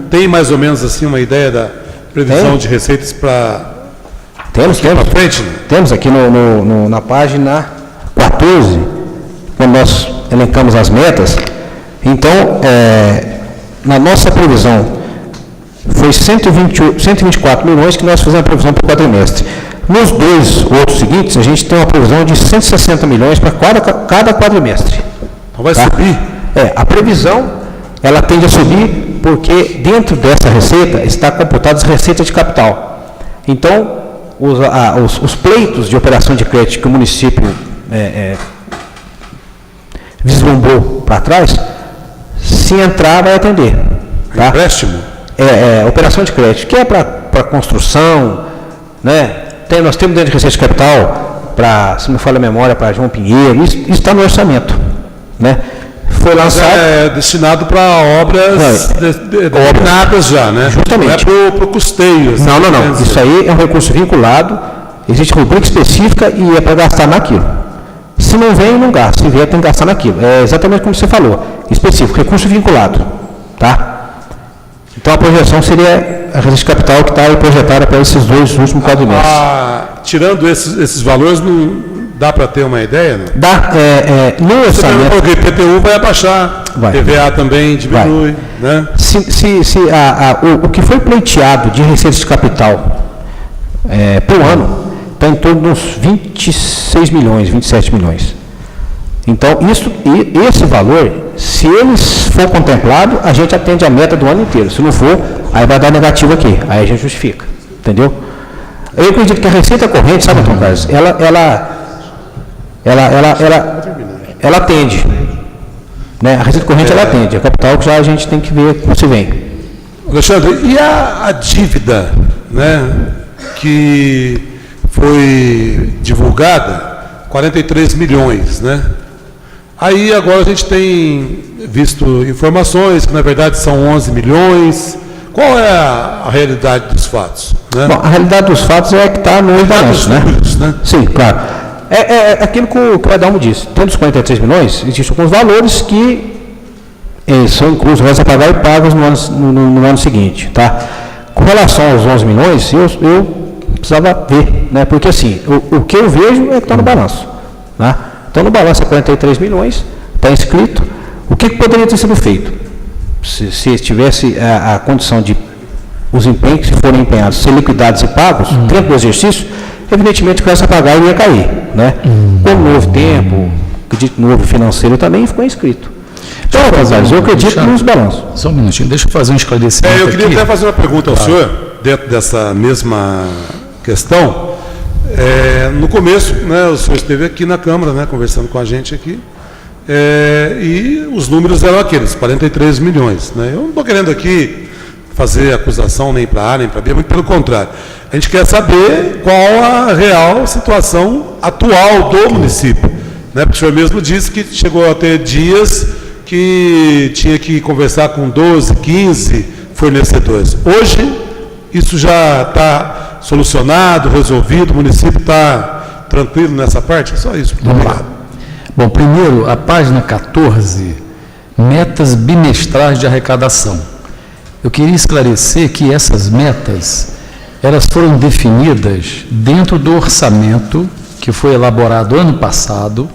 Tem mais ou menos assim uma ideia da previsão de receitas para Temos. frente? Temos aqui na página 14, quando nós elencamos as metas. Então, na nossa previsão, foi 124 milhões que nós fizemos a previsão para o quadrimestre. Nos 2 outros seguintes, a gente tem uma previsão de 160 milhões para cada quadrimestre. Então vai subir? A previsão, ela tende a subir porque dentro dessa receita está computadas as receitas de capital. Então, os pleitos de operação de crédito que o município vislumbrou para trás, se entrar, vai atender. Tá? Empréstimo? Operação de crédito, que é para construção, né? Nós temos dentro de receita de capital, se não me falha a memória, para João Pinheiro, isso está no orçamento. Né? Foi lançado. É destinado para obras determinadas já, né? Justamente. Não é para o custeio. Assim, não. Isso aí é um recurso vinculado, existe rubrica específica e é para gastar naquilo. Se não vem, não gasta. Se vier, tem que gastar naquilo. É exatamente como você falou. Específico, recurso vinculado. Tá? Então a projeção seria a receita de capital que está projetada para esses 2 últimos quadrimestres. Tirando esses valores, não dá para ter uma ideia? Não? Dá. No orçamento. Porque o IPTU vai abaixar, TVA também diminui. Né? O que foi pleiteado de receita de capital por ano está em torno de uns 26 milhões, 27 milhões. Então, esse valor, se eles for contemplado, a gente atende a meta do ano inteiro. Se não for, aí vai dar negativo aqui. Aí a gente justifica. Entendeu? Eu acredito que a receita corrente, sabe, Antônio Carlos? Ela atende. Né? A receita corrente ela atende. A capital que já a gente tem que ver como se vem. Alexandre, e a dívida, né, que foi divulgada, 43 milhões, né? Aí agora a gente tem visto informações que na verdade são 11 milhões. Qual é a realidade dos fatos? Né? Bom, a realidade dos fatos é que está no balanço, né? Sim, claro. É aquilo que o Adalmo disse. Dentro dos 43 milhões, existem alguns valores que são inclusos, restos a pagar e pagos no ano seguinte. Tá? Com relação aos 11 milhões, eu precisava ver, né? Porque assim, o que eu vejo é que está no balanço. Né? Então, no balanço é 43 milhões, está inscrito. O que poderia ter sido feito? Se tivesse a condição de os empenhos que forem empenhados ser liquidados e pagos, dentro do exercício, evidentemente que essa pagar ia cair. Né? Como não houve tempo, acredito que não houve financeiro também, ficou inscrito. Então, eu acredito nos balanços. Só um minutinho, deixa eu fazer um esclarecimento. Eu queria aqui. até fazer uma pergunta ao senhor, dentro dessa mesma questão. No começo, né, o senhor esteve aqui na Câmara, né, conversando com a gente aqui, e os números eram aqueles, 43 milhões. Né? Eu não estou querendo aqui fazer acusação nem para A, nem para B, muito pelo contrário. A gente quer saber qual a real situação atual do município. Né? Porque o senhor mesmo disse que chegou a ter dias que tinha que conversar com 12, 15 fornecedores. Hoje, isso já está solucionado, resolvido, o município está tranquilo nessa parte? Só isso. Vamos lá. Bom, primeiro, a página 14, metas bimestrais de arrecadação. Eu queria esclarecer que essas metas, elas foram definidas dentro do orçamento que foi elaborado ano passado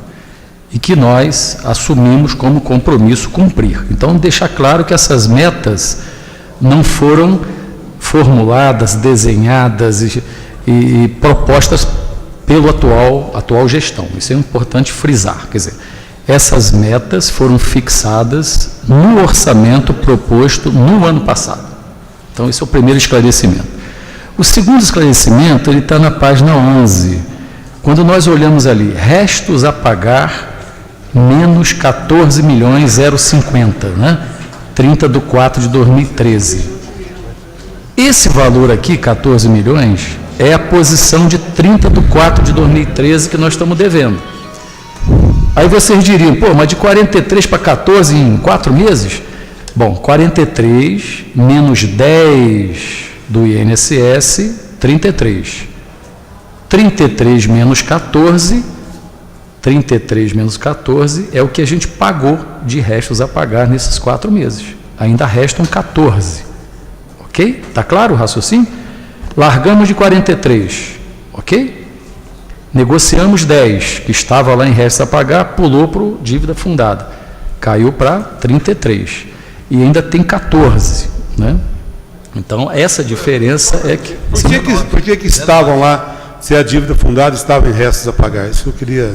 e que nós assumimos como compromisso cumprir. Então, deixar claro que essas metas não foram formuladas, desenhadas e propostas pela atual gestão. Isso é importante frisar. Quer dizer, essas metas foram fixadas no orçamento proposto no ano passado. Então, esse é o primeiro esclarecimento. O segundo esclarecimento, ele está na página 11. Quando nós olhamos ali, restos a pagar, menos 14.050, né? 30 de 4 de 2013. Esse valor aqui, 14 milhões, é a posição de 30/4/2013 que nós estamos devendo. Aí vocês diriam, pô, mas de 43 para 14 em 4 meses? Bom, 43 menos 10 do INSS, 33. 33 menos 14 é o que a gente pagou de restos a pagar nesses 4 meses. Ainda restam 14. Ok? Está claro o raciocínio? Largamos de 43. Ok? Negociamos 10, que estava lá em restos a pagar, pulou para dívida fundada. Caiu para 33. E ainda tem 14. Né? Então, essa diferença é que... Por que estavam lá, se a dívida fundada estava em restos a pagar? Isso que eu queria...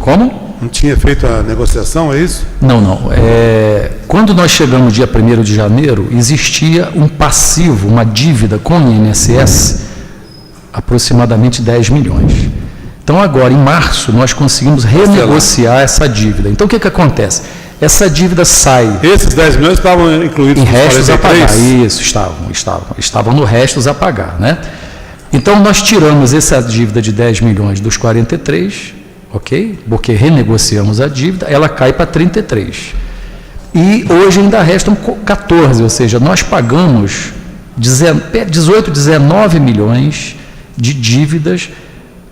Como? Não tinha feito a negociação, é isso? Não. Quando nós chegamos dia 1º de janeiro, existia um passivo, uma dívida com o INSS, aproximadamente 10 milhões. Então, agora, em março, nós conseguimos renegociar essa dívida. Então, o que acontece? Essa dívida sai... Esses 10 milhões estavam incluídos em nos restos 43? a pagar. Isso, estavam no restos a pagar, né? Então, nós tiramos essa dívida de 10 milhões dos 43, ok? Porque renegociamos a dívida, ela cai para 33. E hoje ainda restam 14, ou seja, nós pagamos 18, 19 milhões de dívidas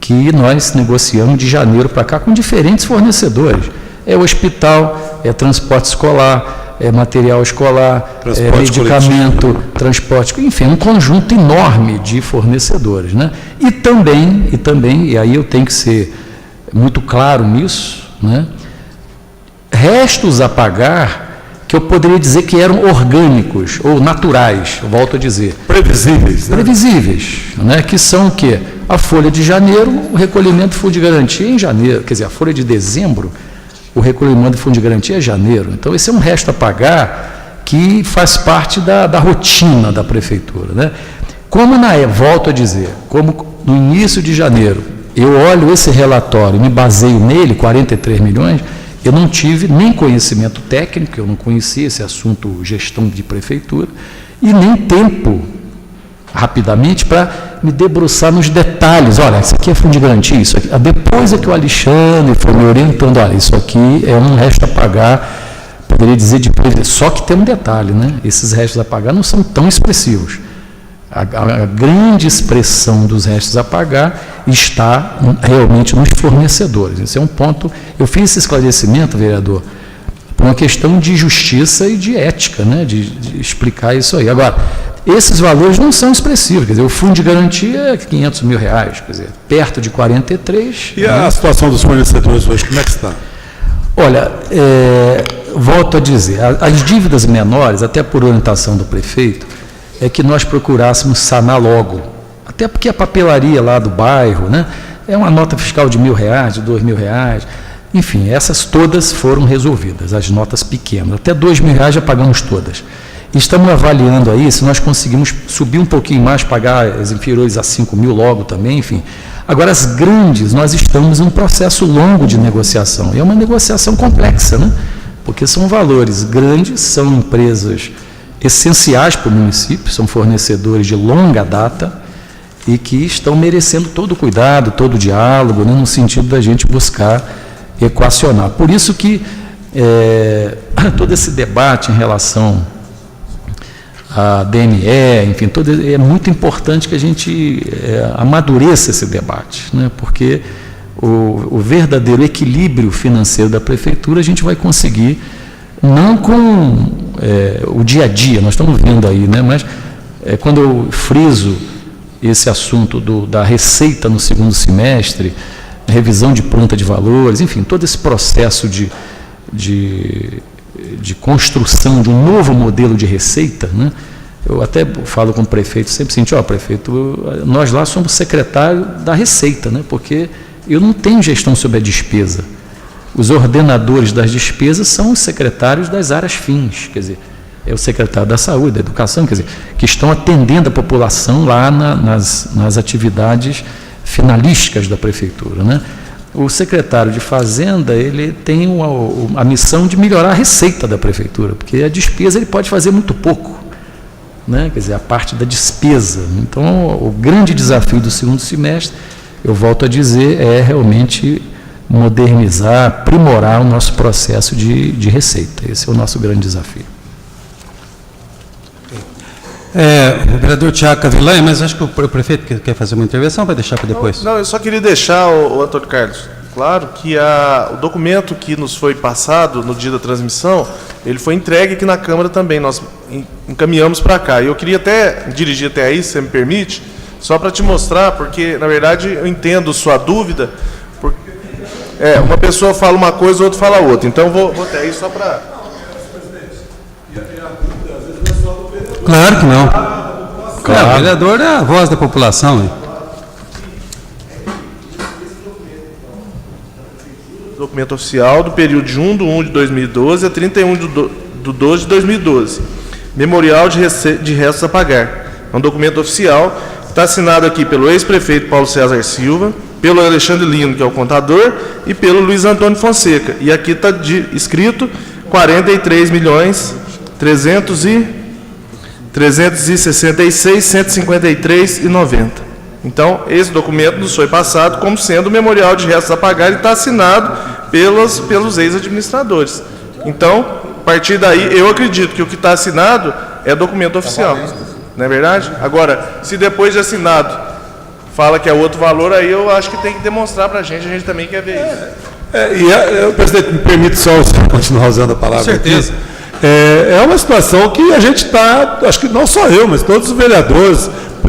que nós negociamos de janeiro para cá com diferentes fornecedores. É hospital, é transporte escolar, é material escolar, é medicamento, coletivo, transporte, enfim, um conjunto enorme de fornecedores, né? E também, e aí eu tenho que ser muito claro nisso, né? Restos a pagar que eu poderia dizer que eram orgânicos ou naturais, eu volto a dizer. Previsíveis, né? Previsíveis, né? Que são o quê? A folha de janeiro, o recolhimento do fundo de garantia em janeiro, quer dizer, a folha de dezembro, o recolhimento do fundo de garantia é janeiro. Então, esse é um resto a pagar que faz parte da rotina da prefeitura, né? Como volto a dizer, como no início de janeiro, eu olho esse relatório, me baseio nele, 43 milhões, eu não tive nem conhecimento técnico, eu não conhecia esse assunto gestão de prefeitura, e nem tempo, rapidamente, para me debruçar nos detalhes. Olha, isso aqui é fundo de garantia, isso aqui. Depois é que o Alexandre foi me orientando, olha, isso aqui é um resto a pagar, poderia dizer depois, só que tem um detalhe, né? Esses restos a pagar não são tão expressivos. A grande expressão dos restos a pagar está realmente nos fornecedores. Esse é um ponto. Eu fiz esse esclarecimento, vereador, por uma questão de justiça e de ética, né? De explicar isso aí. Agora, esses valores não são expressivos, quer dizer, o fundo de garantia é 500 mil reais, quer dizer, perto de 43. E a situação dos fornecedores hoje, como é que está? Olha, volto a dizer, as dívidas menores, até por orientação do prefeito, é que nós procurássemos sanar logo, até porque a papelaria lá do bairro, né, é uma nota fiscal de R$1.000, de R$2.000, enfim, essas todas foram resolvidas, as notas pequenas, até R$2.000 já pagamos todas. Estamos avaliando aí se nós conseguimos subir um pouquinho mais, pagar as inferiores a 5 mil logo também, enfim. Agora, as grandes, nós estamos em um processo longo de negociação. E é uma negociação complexa, né? Porque são valores grandes, são empresas essenciais para o município, são fornecedores de longa data e que estão merecendo todo o cuidado, todo o diálogo, né? No sentido da gente buscar equacionar. Por isso que todo esse debate em relação a DNE, enfim, é muito importante que a gente amadureça esse debate, né? Porque o verdadeiro equilíbrio financeiro da prefeitura a gente vai conseguir não com o dia a dia, nós estamos vendo aí, né? Mas quando eu friso esse assunto da receita no segundo semestre, revisão de planta de valores, enfim, todo esse processo de construção de um novo modelo de receita, né? Eu até falo com o prefeito sempre assim, prefeito, nós lá somos secretário da receita, né? Porque eu não tenho gestão sobre a despesa. Os ordenadores das despesas são os secretários das áreas fins, quer dizer, é o secretário da saúde, da educação, quer dizer, que estão atendendo a população lá nas atividades finalísticas da prefeitura, né? O secretário de Fazenda, ele tem a missão de melhorar a receita da prefeitura, porque a despesa ele pode fazer muito pouco. né? Quer dizer, a parte da despesa. Então, o grande desafio do segundo semestre, eu volto a dizer, é realmente modernizar, aprimorar o nosso processo de receita. Esse é o nosso grande desafio. O vereador Tiago Cavilan, mas acho que o prefeito quer fazer uma intervenção, vai deixar para depois. Não, eu só queria deixar, o Antônio Carlos, claro que o documento que nos foi passado no dia da transmissão, ele foi entregue aqui na Câmara também, nós encaminhamos para cá. E eu queria até dirigir até aí, se você me permite, só para te mostrar, porque, na verdade, eu entendo sua dúvida, porque, uma pessoa fala uma coisa, o outro fala outra. Então, vou até aí só para... Claro que não. Claro. O vereador é a voz da população. Hein? Documento oficial do período de 1/1 de 2012 a 31 de 12 de 2012. Memorial de restos a pagar. É um documento oficial, está assinado aqui pelo ex-prefeito Paulo César Silva, pelo Alexandre Lino, que é o contador, e pelo Luiz Antônio Fonseca. E aqui está escrito 43.366.153,90. Então, esse documento nos foi passado como sendo o memorial de restos a pagar e está assinado pelos ex-administradores. Então, a partir daí, eu acredito que o que está assinado é documento oficial. Não é verdade? Agora, se depois de assinado fala que é outro valor, aí eu acho que tem que demonstrar para a gente também quer ver isso. O presidente me permite só continuar usando a palavra. Com certeza. Aqui. É uma situação que a gente está, acho que não só eu, mas todos os vereadores,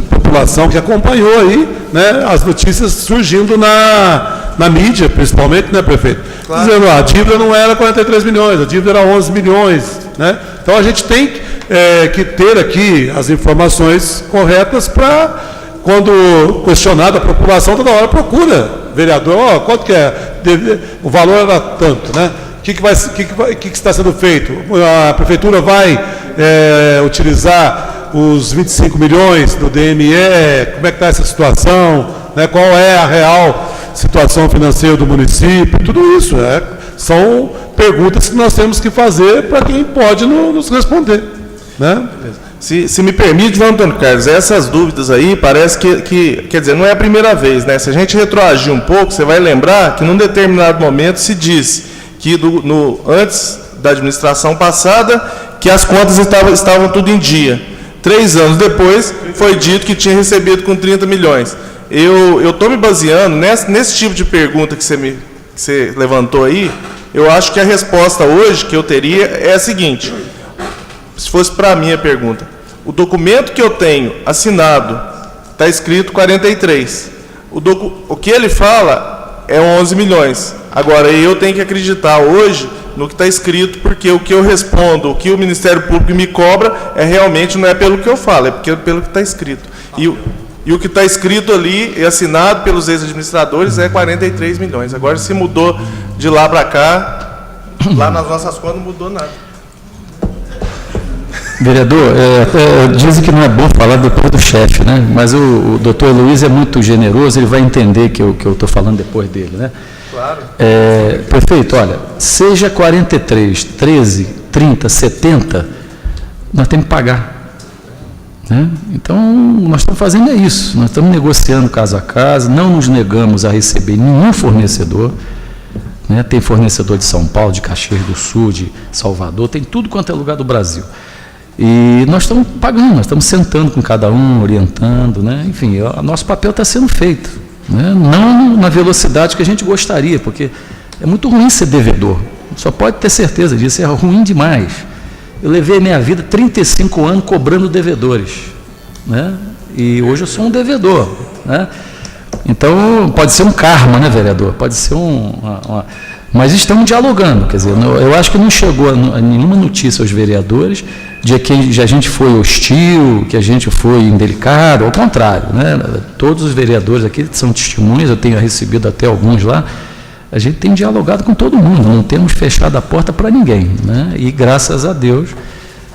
população que acompanhou aí, né, as notícias surgindo na mídia, principalmente, né, prefeito? Claro. Dizendo, a dívida não era 43 milhões, a dívida era 11 milhões, né? Então a gente tem que ter aqui as informações corretas para, quando questionada a população, toda hora procura, vereador, quanto que é? O valor era tanto, né? O que está sendo feito? A prefeitura vai utilizar os 25 milhões do DME? Como é que está essa situação? Né? Qual é a real situação financeira do município? Tudo isso são perguntas que nós temos que fazer para quem pode nos responder. Né? Se me permite, João Antônio Carlos, essas dúvidas aí parece que, quer dizer, não é a primeira vez, né? Se a gente retroagir um pouco, você vai lembrar que num determinado momento se disse que antes da administração passada, que as contas estavam tudo em dia. 3 anos depois, foi dito que tinha recebido com 30 milhões. Eu estou me baseando nesse tipo de pergunta que você levantou aí. Eu acho que a resposta hoje que eu teria é a seguinte: se fosse para mim a pergunta, o documento que eu tenho assinado está escrito 43. O que ele fala é 11 milhões. Agora, eu tenho que acreditar hoje no que está escrito, porque o que eu respondo, o que o Ministério Público me cobra, realmente não é pelo que eu falo, é pelo que está escrito. E o que está escrito ali, e assinado pelos ex-administradores, é 43 milhões. Agora, se mudou de lá para cá, lá nas nossas contas não mudou nada. Vereador, dizem que não é bom falar depois do chefe, né? Mas o doutor Luiz é muito generoso, ele vai entender que eu estou falando depois dele, né? Claro. Prefeito, olha, seja 43, 13, 30, 70, nós temos que pagar. Né? Então, nós estamos fazendo isso, nós estamos negociando caso a caso, não nos negamos a receber nenhum fornecedor. Né? Tem fornecedor de São Paulo, de Caxias do Sul, de Salvador, tem tudo quanto é lugar do Brasil. E nós estamos pagando, nós estamos sentando com cada um, orientando, né? Enfim, o nosso papel está sendo feito, né? Não na velocidade que a gente gostaria, porque é muito ruim ser devedor, só pode ter certeza disso, é ruim demais. Eu levei a minha vida 35 anos cobrando devedores, né? E hoje eu sou um devedor, né? Então, pode ser um karma, né, vereador? Pode ser mas estamos dialogando, quer dizer, eu acho que não chegou a nenhuma notícia aos vereadores de que a gente foi hostil, que a gente foi indelicado, ao contrário, né? Todos os vereadores aqui são testemunhas, eu tenho recebido até alguns lá, a gente tem dialogado com todo mundo, não temos fechado a porta para ninguém, né? E graças a Deus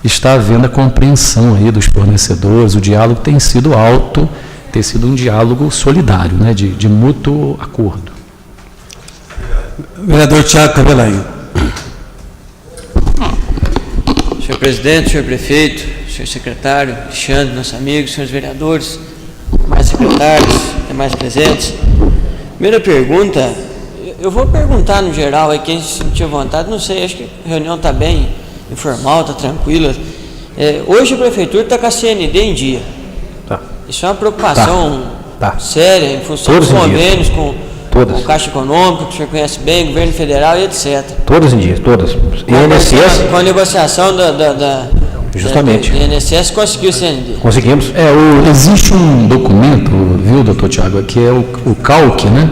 está havendo a compreensão aí dos fornecedores, o diálogo tem sido alto, tem sido um diálogo solidário, né? De mútuo acordo. Vereador Tiago Cavilan. Senhor presidente, senhor prefeito, senhor secretário, Alexandre, nosso amigo, senhores vereadores, mais secretários, demais presentes. Primeira pergunta, eu vou perguntar no geral, aí quem se sentir vontade, não sei, acho que a reunião está bem informal, está tranquila. Hoje a Prefeitura está com a CND em dia. Tá. Isso é uma preocupação Tá. séria, em função Todos dos em dia. convênios com Todas. o Caixa Econômica, que o senhor conhece bem, governo federal e etc. Todas em dia, todas. INSS, Com a negociação da Justamente. INSS conseguiu o CND. conseguimos. Existe um documento, viu, doutor Tiago, que é o CALC, né?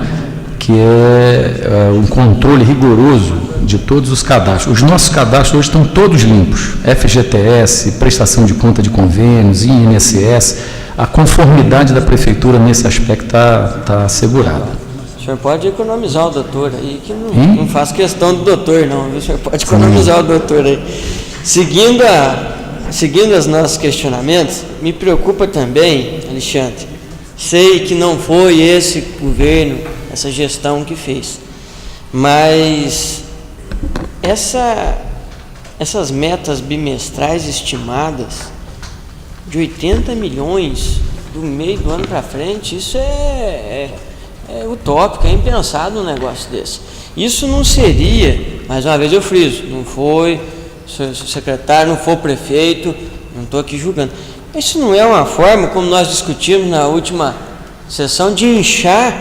Que é um controle rigoroso de todos os cadastros. Os nossos cadastros hoje estão todos limpos. FGTS, prestação de conta de convênios, INSS. A conformidade da Prefeitura nesse aspecto está assegurada. O senhor pode economizar o doutor aí, que não faz questão do doutor, não, viu? O senhor pode economizar o doutor aí. Seguindo os nossos questionamentos, me preocupa também, Alexandre, sei que não foi esse governo, essa gestão que fez, mas essas metas bimestrais estimadas de 80 milhões do meio do ano para frente, isso é utópico, é impensado um negócio desse. Isso não seria, mais uma vez eu friso, não foi o secretário, não foi o prefeito, não estou aqui julgando. Isso não é uma forma, como nós discutimos na última sessão, de inchar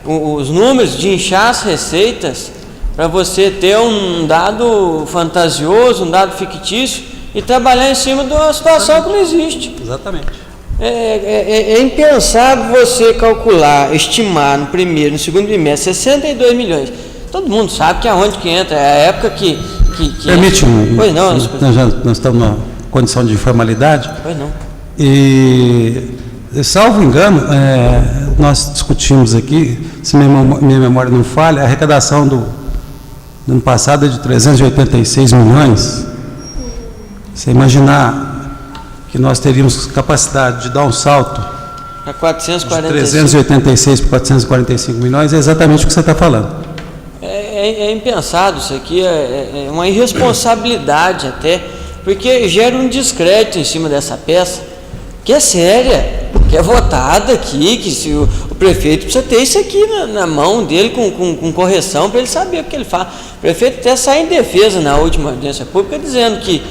os números, de inchar as receitas, para você ter um dado fantasioso, um dado fictício, e trabalhar em cima de uma situação que não existe. Exatamente. É impensável você calcular, estimar no primeiro, no segundo trimestre, 62 milhões. Todo mundo sabe que é onde que entra, é a época que Permite-me. Pois não. Nós estamos numa condição de informalidade. Pois não. E, salvo engano, nós discutimos aqui, se minha memória não falha, a arrecadação do ano passado é de 386 milhões. Você imaginar que nós teríamos capacidade de dar um salto A de 445. 386 para 445 milhões, é exatamente o que você está falando. É impensado isso aqui, é uma irresponsabilidade até, porque gera um descrédito em cima dessa peça, que é séria, que é votada aqui, que se o prefeito precisa ter isso aqui na mão dele com correção para ele saber o que ele faz. O prefeito até sai em defesa na última audiência pública dizendo que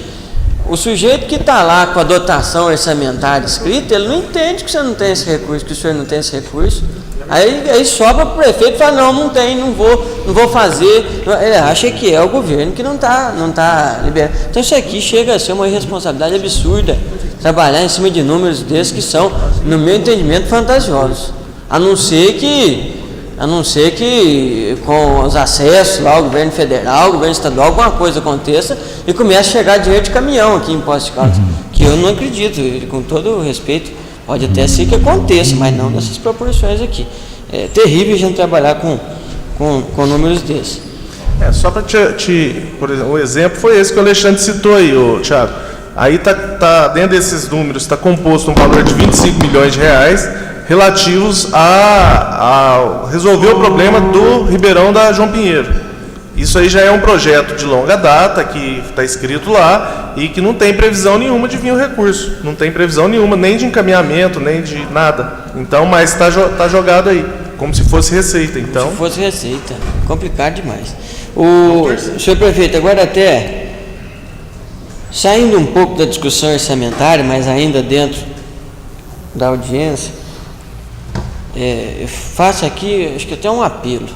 o sujeito que está lá com a dotação orçamentária escrita, ele não entende que você não tem esse recurso, que o senhor não tem esse recurso. Aí sobra para o prefeito e fala, não tem, não vou fazer. Ele acha que é o governo que não está liberando. Então isso aqui chega a ser uma irresponsabilidade absurda, trabalhar em cima de números desses que são, no meu entendimento, fantasiosos. A não ser que com os acessos lá, o governo federal, o governo estadual, alguma coisa aconteça e comece a chegar dinheiro de caminhão aqui em Poços de Caldas, que eu não acredito, com todo o respeito, pode até ser que aconteça, mas não nessas proporções aqui. É terrível a gente trabalhar com números desses. Só para por exemplo, o exemplo foi esse que o Alexandre citou aí, Thiago. Aí tá dentro desses números, está composto um valor de 25 milhões de reais, relativos a resolver o problema do Ribeirão da João Pinheiro. Isso aí já é um projeto de longa data, que está escrito lá, e que não tem previsão nenhuma de vir o recurso. Não tem previsão nenhuma, nem de encaminhamento, nem de nada. Então, mas está tá jogado aí, como se fosse receita. Então, se fosse receita, complicado demais. Senhor prefeito, agora até, saindo um pouco da discussão orçamentária, mas ainda dentro da audiência, eu faço aqui, acho que até um apelo.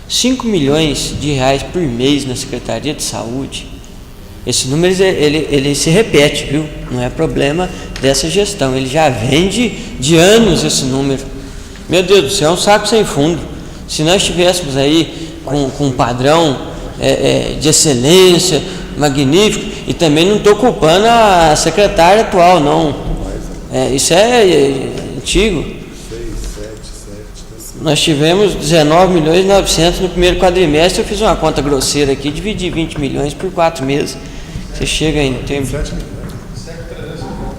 5 milhões de reais por mês na Secretaria de Saúde, esse número ele se repete, viu? Não é problema dessa gestão, ele já vem de anos esse número. Meu Deus do céu, é um saco sem fundo. Se nós estivéssemos aí com um padrão de excelência, magnífico, e também não estou culpando a secretária atual, não. Isso é antigo. Nós tivemos 19.900.000 no primeiro quadrimestre. Eu fiz uma conta grosseira aqui, dividi 20 milhões por 4 meses. Você chega em termos...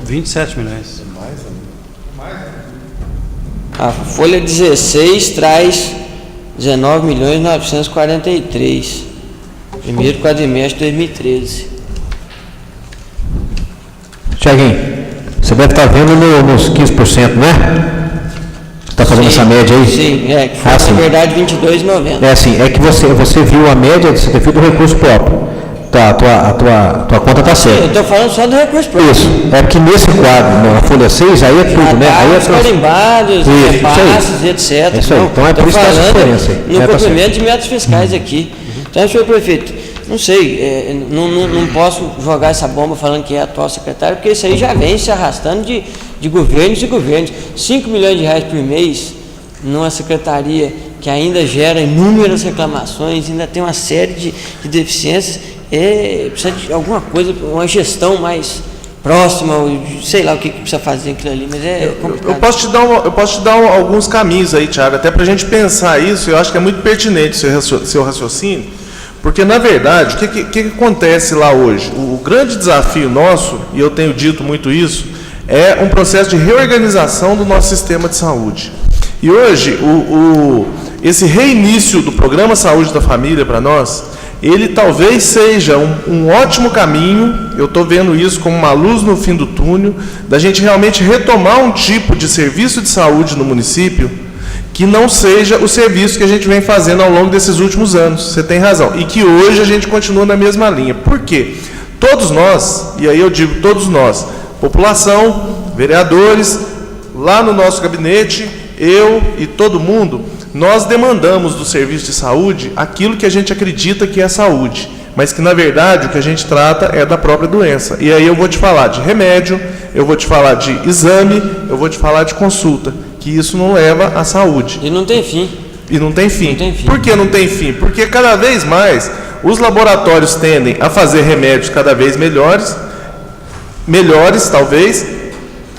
27 milhões. A folha 16 traz 19.943.000. Primeiro quadrimestre de 2013. Tiaguinho, você deve estar vendo nos 15%, né? Você está fazendo essa média aí? Sim, que foi, sim. na verdade, R$22,90. É assim, é que você viu a média de você ter feito do recurso próprio. A tua conta está certa. Eu estou falando só do recurso próprio. Isso, é porque nesse quadro, na folha 6, aí é tudo, né? Aí é carimbados, repasses, etc. É isso aí, então é por isso que essa diferença aí. No cumprimento de metas fiscais aqui. Então, senhor prefeito, não sei, não posso jogar essa bomba falando que é atual secretário, porque isso aí já vem se arrastando de governos e governos. R$5 milhões por mês numa secretaria que ainda gera inúmeras reclamações, ainda tem uma série de deficiências, precisa de alguma coisa, uma gestão mais próxima, sei lá o que precisa fazer aquilo ali, mas é complicado. Eu posso te dar alguns caminhos aí, Thiago, até para a gente pensar isso. Eu acho que é muito pertinente seu raciocínio, porque, na verdade, o que acontece lá hoje? O grande desafio nosso, e eu tenho dito muito isso, é um processo de reorganização do nosso sistema de saúde. E hoje, esse reinício do Programa Saúde da Família para nós, ele talvez seja um ótimo caminho, eu estou vendo isso como uma luz no fim do túnel, da gente realmente retomar um tipo de serviço de saúde no município que não seja o serviço que a gente vem fazendo ao longo desses últimos anos. Você tem razão. E que hoje a gente continua na mesma linha. Por quê? Todos nós, e aí eu digo todos nós, população, vereadores, lá no nosso gabinete, eu e todo mundo, nós demandamos do serviço de saúde aquilo que a gente acredita que é saúde, mas que, na verdade, o que a gente trata é da própria doença. E aí eu vou te falar de remédio, eu vou te falar de exame, eu vou te falar de consulta, que isso não leva à saúde. E não tem fim. E não tem fim. Não tem fim. Por que não tem fim? Porque cada vez mais os laboratórios tendem a fazer remédios cada vez melhores talvez,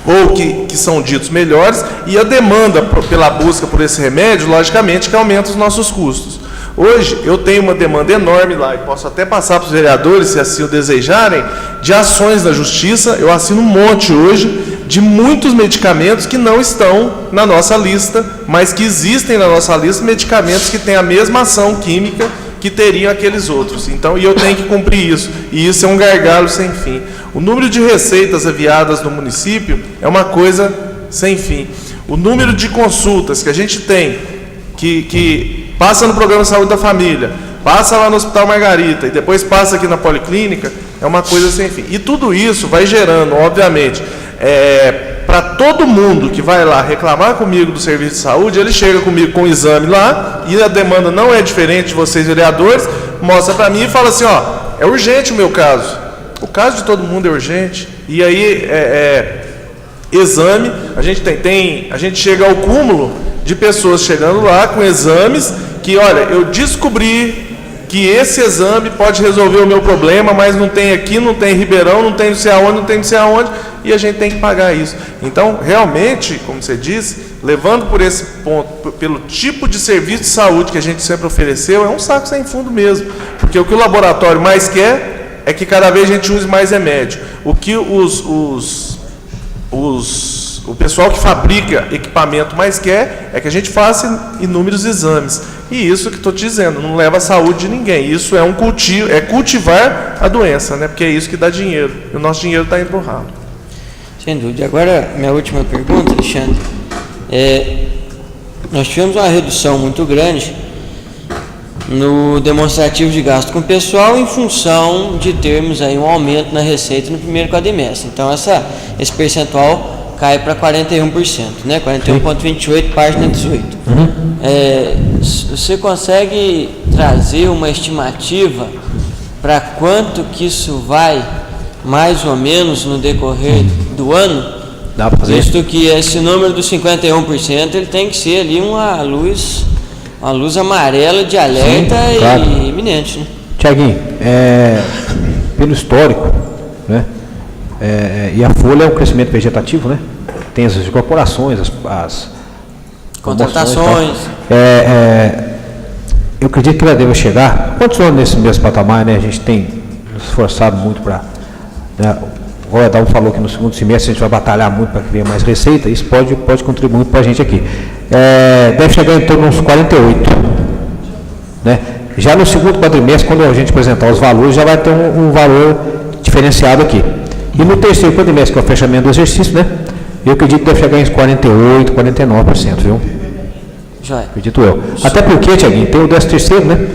ou que são ditos melhores, e a demanda pela busca por esse remédio, logicamente, que aumenta os nossos custos. Hoje, eu tenho uma demanda enorme lá, e posso até passar para os vereadores, se assim o desejarem, de ações na Justiça. Eu assino um monte hoje de muitos medicamentos que não estão na nossa lista, mas que existem na nossa lista, medicamentos que têm a mesma ação química que teriam aqueles outros. Então, e eu tenho que cumprir isso, e isso é um gargalo sem fim. O número de receitas enviadas no município é uma coisa sem fim. O número de consultas que a gente tem, que passa no Programa Saúde da Família, passa lá no Hospital Margarita e depois passa aqui na Policlínica, é uma coisa sem fim. E tudo isso vai gerando, obviamente, para todo mundo que vai lá reclamar comigo do serviço de saúde, ele chega comigo com o exame lá, e a demanda não é diferente de vocês, vereadores, mostra para mim e fala assim, é urgente o meu caso. O caso de todo mundo é urgente. E aí, exame, a gente chega ao cúmulo de pessoas chegando lá com exames que, olha, eu descobri que esse exame pode resolver o meu problema, mas não tem aqui, não tem em Ribeirão, não tem não sei aonde, não tem não sei aonde, e a gente tem que pagar isso. Então, realmente, como você disse, levando por esse ponto, pelo tipo de serviço de saúde que a gente sempre ofereceu, é um saco sem fundo mesmo. Porque o que o laboratório mais quer é que cada vez a gente use mais remédio. O que o pessoal que fabrica equipamento mais quer é que a gente faça inúmeros exames. E isso que estou te dizendo, não leva à saúde de ninguém. Isso é um cultivo, é cultivar a doença, né? Porque é isso que dá dinheiro. E o nosso dinheiro está indo para o ralo. Sem dúvida. Agora, minha última pergunta, Alexandre. Nós tivemos uma redução muito grande no demonstrativo de gasto com o pessoal em função de termos aí um aumento na receita no primeiro quadrimestre. Então, esse percentual cai para 41%, né? 41,28, página 18. Você consegue trazer uma estimativa para quanto que isso vai, mais ou menos, no decorrer do ano? Dá para fazer? Visto que esse número dos 51%, ele tem que ser ali uma luz amarela de alerta. Sim, claro. E iminente, né? Tiaguinho, pelo histórico, né? E a folha é um crescimento vegetativo, né? Tem as incorporações, as contratações. Eu acredito que ela deve chegar, continuando nesse mesmo patamar, né? A gente tem nos esforçado muito para, né? O Edalmo falou que no segundo semestre a gente vai batalhar muito para criar mais receita, isso pode contribuir muito para a gente aqui. Deve chegar em torno de uns 48. Né? Já no segundo quadrimestre, quando a gente apresentar os valores, já vai ter um valor diferenciado aqui. E no terceiro quadrimestre, que é o fechamento do exercício, né? Eu acredito que deve chegar em 48%, 49%, viu? Joia. Acredito eu. Até porque, Tiaguinho, tem o 13º, né?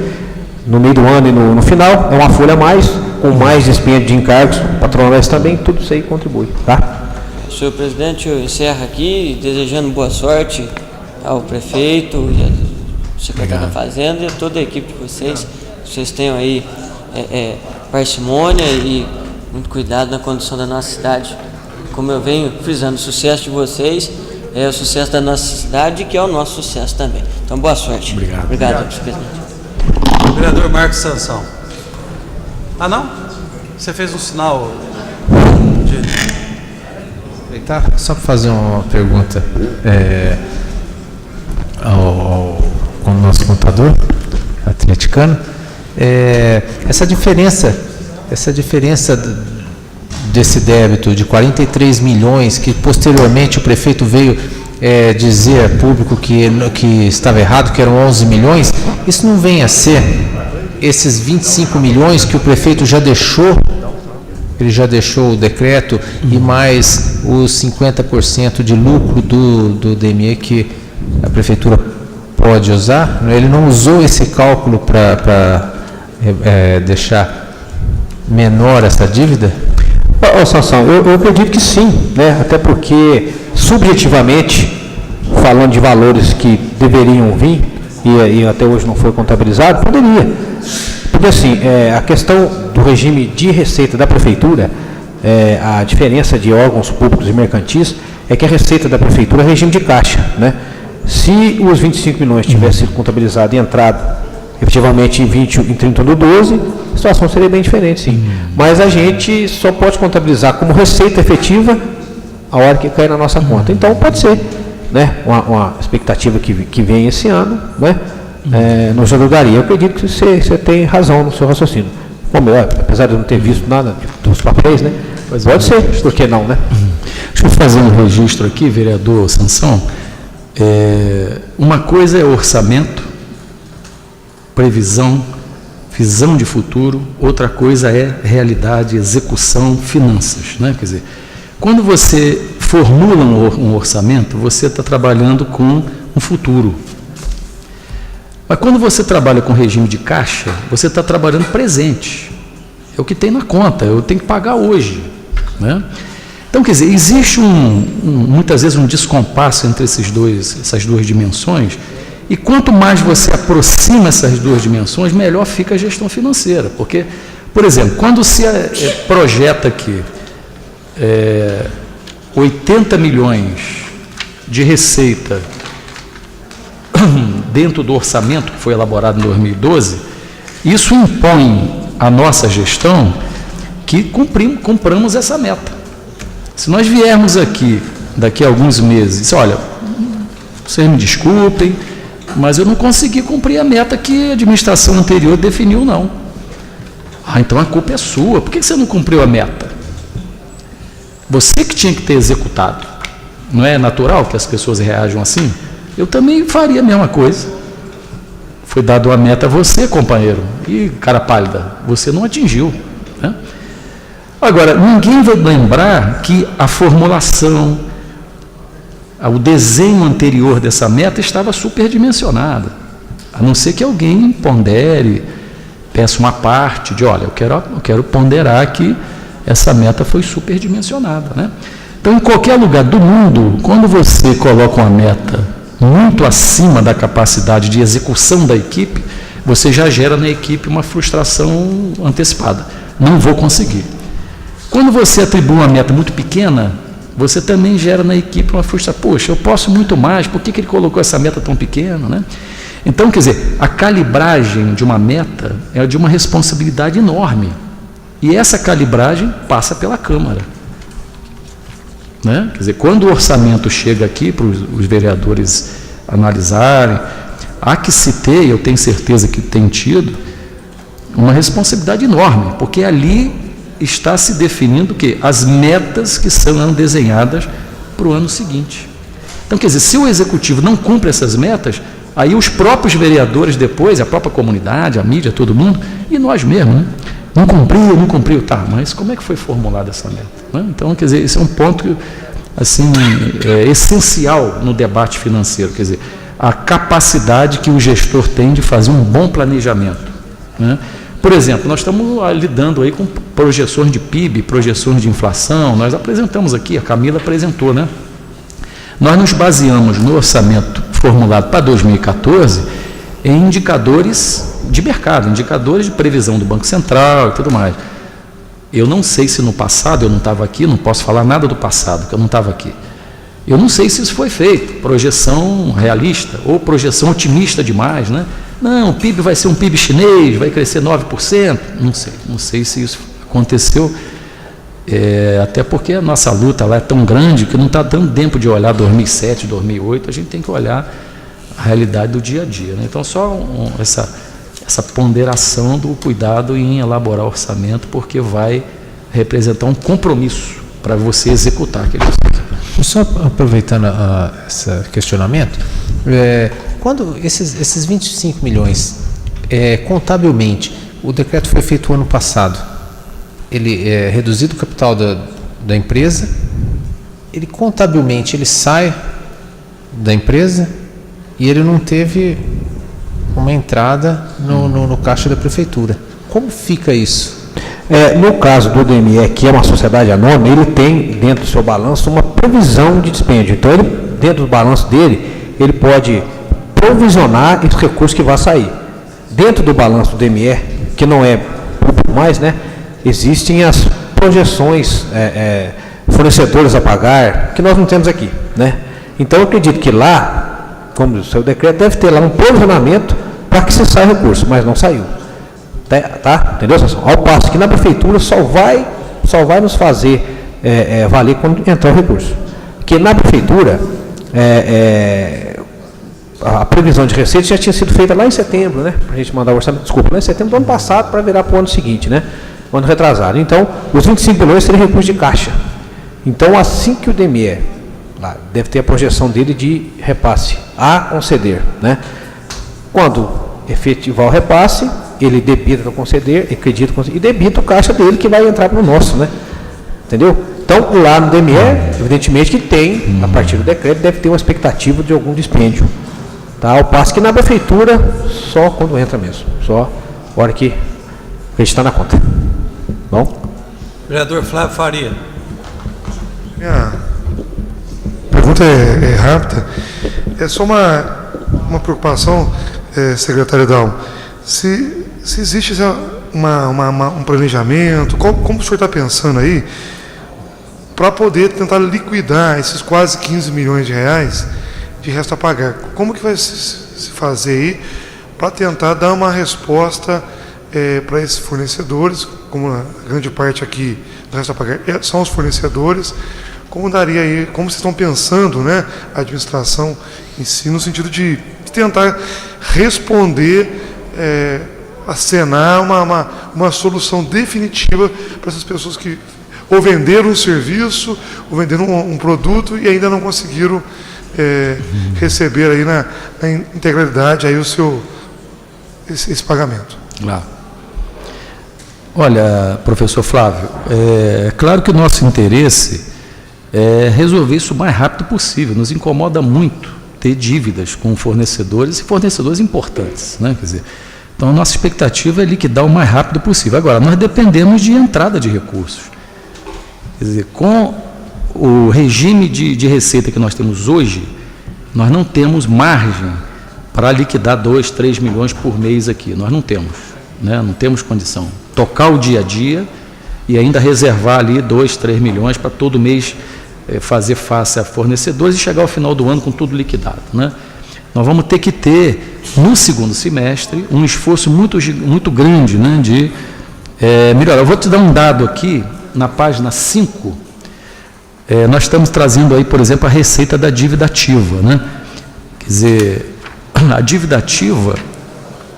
No meio do ano e no final, é uma folha a mais, com mais despende de encargos, patronais também, tudo isso aí contribui, tá? Senhor presidente, eu encerro aqui desejando boa sorte ao prefeito e ao secretário da Fazenda e a toda a equipe de vocês. Vocês tenham aí parcimônia e muito cuidado na condução da nossa cidade. Como eu venho frisando, o sucesso de vocês é o sucesso da nossa cidade, que é o nosso sucesso também. Então, boa sorte. Obrigado, senhor presidente. Vereador Marcos Sansão. Ah, não? Você fez um sinal de... Tá, só para fazer uma pergunta ao nosso contador atleticano, essa diferença desse débito de 43 milhões que posteriormente o prefeito veio dizer a público que estava errado, que eram 11 milhões, isso não vem a ser esses 25 milhões que o prefeito já deixou? Ele já deixou o decreto e mais os 50% de lucro do DME que a prefeitura pode usar. Ele não usou esse cálculo para deixar menor essa dívida? Sansão, eu acredito que sim, né? Até porque, subjetivamente, falando de valores que deveriam vir, e até hoje não foi contabilizado, poderia. Porque assim, a questão do regime de receita da prefeitura, a diferença de órgãos públicos e mercantis é que a receita da prefeitura é regime de caixa, né? Se os 25 milhões tivessem sido contabilizado e entrado efetivamente em 30 do 12, a situação seria bem diferente, sim. Mas a gente só pode contabilizar como receita efetiva a hora que cai na nossa conta. Então pode ser, né, uma expectativa que vem esse ano, né? Nos ajudaria. Eu acredito que você tem razão no seu raciocínio. Bom, apesar de eu não ter visto nada dos papéis, né? Pode ser, por que não, né? Deixa eu fazer um registro aqui, vereador Sansão. Uma coisa é orçamento, previsão, visão de futuro, outra coisa é realidade, execução, finanças, né? Quer dizer, quando você formula um orçamento, você está trabalhando com um futuro. Mas quando você trabalha com regime de caixa, você está trabalhando presente. É o que tem na conta, eu tenho que pagar hoje, né? Então, quer dizer, existe muitas vezes um descompasso entre essas duas dimensões, e quanto mais você aproxima essas duas dimensões, melhor fica a gestão financeira. Porque, por exemplo, quando se projeta aqui 80 milhões de receita dentro do orçamento que foi elaborado em 2012, isso impõe à nossa gestão que cumpramos essa meta. Se nós viermos aqui daqui a alguns meses, olha, vocês me desculpem, mas eu não consegui cumprir a meta que a administração anterior definiu, não. Então a culpa é sua. Por que você não cumpriu a meta? Você que tinha que ter executado. Não é natural que as pessoas reajam assim? Eu também faria a mesma coisa. Foi dado uma meta a você, companheiro, e cara pálida, você não atingiu, né? Agora, ninguém vai lembrar que a formulação, o desenho anterior dessa meta estava superdimensionada, a não ser que alguém pondere, peça uma parte de, olha, eu quero ponderar que essa meta foi superdimensionada, né? Então, em qualquer lugar do mundo, quando você coloca uma meta muito acima da capacidade de execução da equipe, você já gera na equipe uma frustração antecipada. Não vou conseguir. Quando você atribui uma meta muito pequena, você também gera na equipe uma frustração. Poxa, eu posso muito mais, por que ele colocou essa meta tão pequena, né? Então, quer dizer, a calibragem de uma meta é de uma responsabilidade enorme. E essa calibragem passa pela Câmara, né? Quer dizer, quando o orçamento chega aqui para os vereadores analisarem, há que se ter, eu tenho certeza que tem tido, uma responsabilidade enorme, porque ali está se definindo o quê? As metas que serão desenhadas para o ano seguinte. Então, quer dizer, se o executivo não cumpre essas metas, aí os próprios vereadores depois, a própria comunidade, a mídia, todo mundo, e nós mesmos, né? Não cumpriu, tá, mas como é que foi formulada essa meta? Né? Então, quer dizer, esse é um ponto assim, essencial no debate financeiro, quer dizer, a capacidade que o gestor tem de fazer um bom planejamento. Né? Por exemplo, nós estamos lidando aí com projeções de PIB, projeções de inflação, nós apresentamos aqui, a Camila apresentou, né? Nós nos baseamos no orçamento formulado para 2014 em indicadores de mercado, indicadores de previsão do Banco Central e tudo mais. Eu não sei se no passado, eu não estava aqui, não posso falar nada do passado, porque eu não estava aqui. Eu não sei se isso foi feito, projeção realista ou projeção otimista demais, né? Não, o PIB vai ser um PIB chinês, vai crescer 9%. Não sei se isso aconteceu, até porque a nossa luta lá é tão grande que não está dando tempo de olhar 2007, 2008, a gente tem que olhar a realidade do dia a dia. Né? Então, só essa ponderação do cuidado em elaborar orçamento, porque vai representar um compromisso para você executar aquele orçamento. Só aproveitando esse questionamento, quando esses 25 milhões, contabilmente, o decreto foi feito ano passado, ele é reduzido o capital da empresa, ele contabilmente ele sai da empresa e ele não teve uma entrada no caixa da prefeitura. Como fica isso? No caso do DME, que é uma sociedade anônima, ele tem dentro do seu balanço uma provisão de dispêndio. Então, dentro do balanço dele, ele pode provisionar esse recurso que vai sair. Dentro do balanço do DME, que não é público mais, né, existem as projeções, fornecedores a pagar, que nós não temos aqui. Né? Então, eu acredito que lá, como o seu decreto, deve ter lá um provisionamento para que se saia o recurso, mas não saiu. Tá? Entendeu? Ao passo que na prefeitura só vai nos fazer valer quando entrar o recurso. Porque na prefeitura, a previsão de receita já tinha sido feita lá em setembro, né? Para a gente mandar o orçamento, lá em setembro do ano passado, para virar para o ano seguinte, né? O ano retrasado. Então, os 25 milhões seriam recurso de caixa. Então, assim que o DME, lá, deve ter a projeção dele de repasse a conceder, né? Quando efetivar o repasse, ele debita para conceder, acredita e debita o caixa dele que vai entrar para o nosso, né? Entendeu? Então, lá no DME, evidentemente que tem, a partir do decreto, deve ter uma expectativa de algum dispêndio. Tá? Ao passo que na prefeitura, só quando entra mesmo. Só a hora que a gente está na conta. Bom? Vereador Flávio Faria. Minha pergunta é rápida. É só uma preocupação, secretário Dalmo. Se existe um planejamento, como o senhor está pensando aí, para poder tentar liquidar esses quase 15 milhões de reais de resto a pagar? Como que vai se fazer aí para tentar dar uma resposta para esses fornecedores, como a grande parte aqui do resto a pagar são os fornecedores, como daria aí, como vocês estão pensando, né, a administração em si, no sentido de tentar responder, acenar uma solução definitiva para essas pessoas que ou venderam um serviço, ou venderam um produto e ainda não conseguiram receber aí na integralidade aí esse pagamento. Lá. Olha, professor Flávio, é claro que o nosso interesse é resolver isso o mais rápido possível. Nos incomoda muito ter dívidas com fornecedores e fornecedores importantes, né? Quer dizer, então a nossa expectativa é liquidar o mais rápido possível. Agora, nós dependemos de entrada de recursos. Quer dizer, com o regime de receita que nós temos hoje, nós não temos margem para liquidar 2, 3 milhões por mês aqui. Nós não temos, né? Não temos condição. Tocar o dia a dia e ainda reservar ali 2, 3 milhões para todo mês fazer face a fornecedores e chegar ao final do ano com tudo liquidado, né? Nós vamos ter que ter, no segundo semestre, um esforço muito grande, né, de melhorar. Eu vou te dar um dado aqui, na página 5, nós estamos trazendo aí, por exemplo, a receita da dívida ativa, né? Quer dizer, a dívida ativa,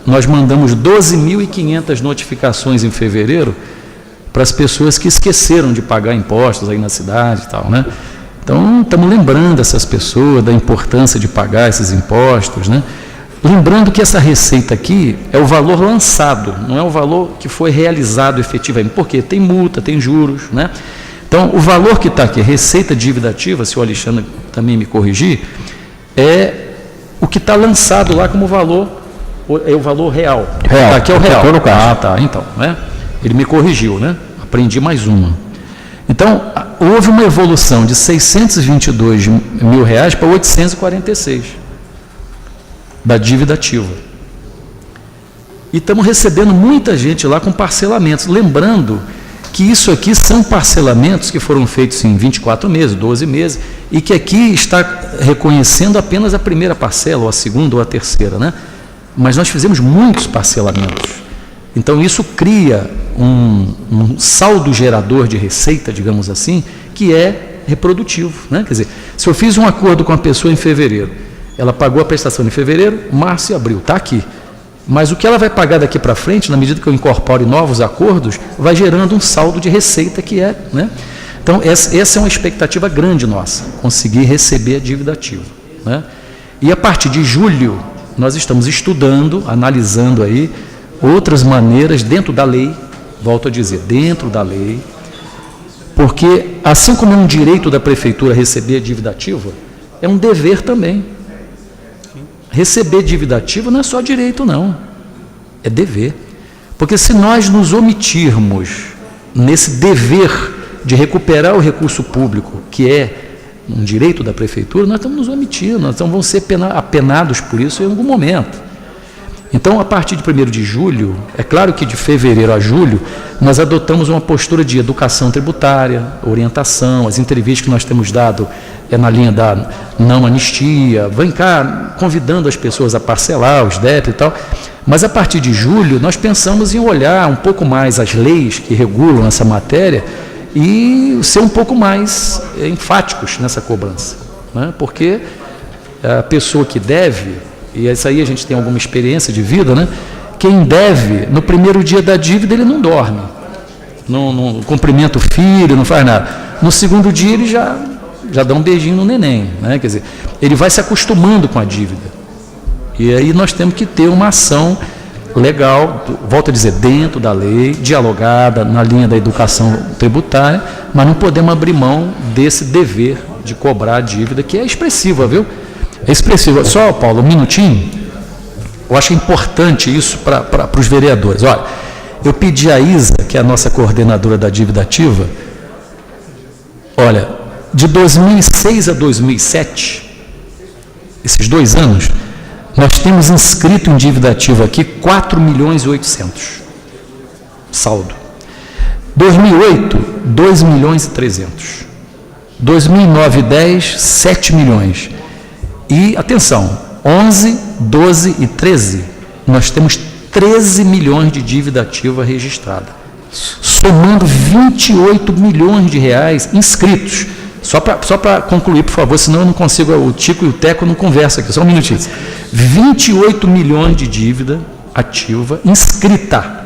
nós mandamos 12.500 notificações em fevereiro para as pessoas que esqueceram de pagar impostos aí na cidade e tal, né? Então, estamos lembrando essas pessoas da importância de pagar esses impostos, né? Lembrando que essa receita aqui é o valor lançado, não é o valor que foi realizado efetivamente, porque tem multa, tem juros, né? Então, o valor que está aqui, receita dívida ativa, se o Alexandre também me corrigir, é o que está lançado lá como valor, é o valor real. Real. Tá, aqui é o real. Estou no caixa. Ah, tá, então, né? Ele me corrigiu, né? Aprendi mais uma. Então, houve uma evolução de 622 mil reais para 846 da dívida ativa. E estamos recebendo muita gente lá com parcelamentos. Lembrando que isso aqui são parcelamentos que foram feitos em 24 meses, 12 meses, e que aqui está reconhecendo apenas a primeira parcela, ou a segunda, ou a terceira, né? Mas nós fizemos muitos parcelamentos. Então, isso cria um saldo gerador de receita, digamos assim, que é reprodutivo, né? Quer dizer, se eu fiz um acordo com a pessoa em fevereiro, ela pagou a prestação em fevereiro, março e abril, está aqui. Mas o que ela vai pagar daqui para frente, na medida que eu incorpore novos acordos, vai gerando um saldo de receita que é, né? Então, essa é uma expectativa grande nossa, conseguir receber a dívida ativa, né? E a partir de julho, nós estamos estudando, analisando aí outras maneiras dentro da lei, volto a dizer, dentro da lei, porque assim como é um direito da prefeitura receber a dívida ativa, é um dever também. Receber dívida ativa não é só direito, não, é dever. Porque se nós nos omitirmos nesse dever de recuperar o recurso público, que é um direito da prefeitura, nós estamos nos omitindo, nós vamos ser apenados por isso em algum momento. Então, a partir de 1º de julho, é claro que de fevereiro a julho, nós adotamos uma postura de educação tributária, orientação, as entrevistas que nós temos dado é na linha da não anistia, vem cá convidando as pessoas a parcelar os débitos e tal, mas a partir de julho nós pensamos em olhar um pouco mais as leis que regulam essa matéria e ser um pouco mais enfáticos nessa cobrança, né? Porque a pessoa que deve, e isso aí a gente tem alguma experiência de vida, né? Quem deve, no primeiro dia da dívida ele não dorme, não cumprimenta o filho, não faz nada. No segundo dia ele já dá um beijinho no neném, né? Quer dizer, ele vai se acostumando com a dívida. E aí nós temos que ter uma ação legal, volto a dizer, dentro da lei, dialogada, na linha da educação tributária, mas não podemos abrir mão desse dever de cobrar a dívida, que é expressiva, viu? É expressiva. Só, Paulo, um minutinho. Eu acho importante isso para os vereadores. Olha, eu pedi à Isa, que é a nossa coordenadora da dívida ativa, olha, de 2006 a 2007, esses 2 anos, nós temos inscrito em dívida ativa aqui 4.800.000, saldo. 2008, 2.300.000. 2009 e 10, 7 milhões. E, atenção, 11, 12 e 13, nós temos 13 milhões de dívida ativa registrada, somando 28 milhões de reais inscritos. Só para concluir, por favor, senão eu não consigo, o Tico e o Teco não conversam aqui, só um minutinho. 28 milhões de dívida ativa inscrita.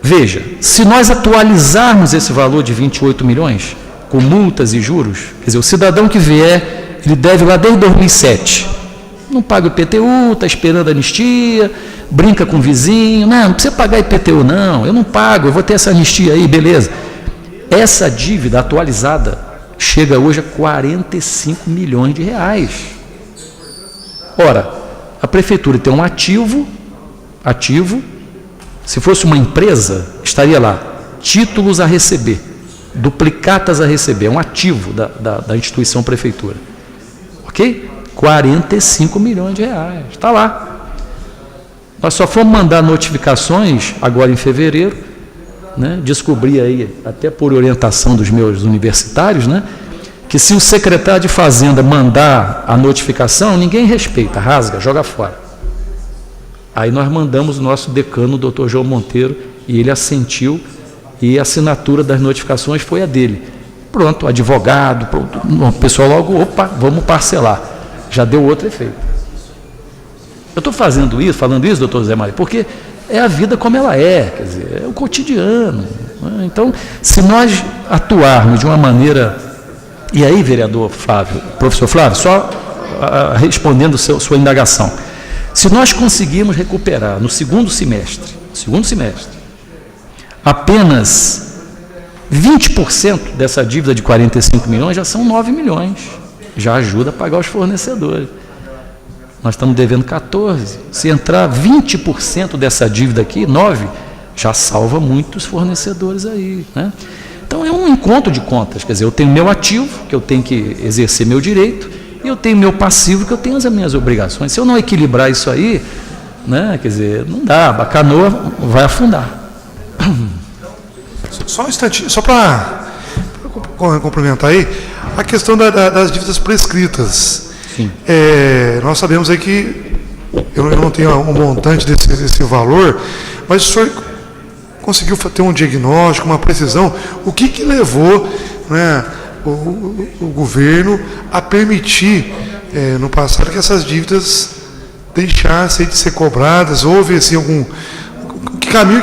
Veja, se nós atualizarmos esse valor de 28 milhões, com multas e juros, quer dizer, o cidadão que vier, ele deve lá desde 2007, não paga o IPTU, está esperando a anistia, brinca com o vizinho, não precisa pagar IPTU não, eu não pago, eu vou ter essa anistia aí, beleza. Essa dívida atualizada chega hoje a 45 milhões de reais. Ora, a prefeitura tem um ativo, se fosse uma empresa, estaria lá, títulos a receber, duplicatas a receber, é um ativo da instituição prefeitura. Ok? 45 milhões de reais, está lá. Nós só fomos mandar notificações agora em fevereiro, né? Descobri aí, até por orientação dos meus universitários, né? Que se o secretário de Fazenda mandar a notificação, ninguém respeita, rasga, joga fora. Aí nós mandamos o nosso decano, o doutor João Monteiro, e ele assentiu, e a assinatura das notificações foi a dele. Pronto, advogado, pronto, o pessoal logo, opa, vamos parcelar. Já deu outro efeito. Eu estou falando isso, doutor Zé Maria, porque é a vida como ela é, quer dizer, é o cotidiano, né? Então, se nós atuarmos de uma maneira... E aí, vereador Flávio, professor Flávio, só respondendo sua indagação, Se nós conseguirmos recuperar no segundo semestre, apenas 20% dessa dívida de 45 milhões, já são 9 milhões. Já ajuda a pagar os fornecedores. Nós estamos devendo 14. Se entrar 20% dessa dívida aqui, 9, já salva muitos fornecedores aí, né? Então é um encontro de contas, quer dizer, eu tenho meu ativo, que eu tenho que exercer meu direito, e eu tenho meu passivo, que eu tenho as minhas obrigações. Se eu não equilibrar isso aí, né, quer dizer, não dá, a canoa vai afundar. Só um instantinho, só para complementar aí, a questão das dívidas prescritas. Sim. Nós sabemos aí que, eu não tenho um montante desse valor, mas o senhor conseguiu ter um diagnóstico, uma precisão, o que levou, né, o governo a permitir, no passado, que essas dívidas deixassem de ser cobradas? Houve assim, algum que caminho,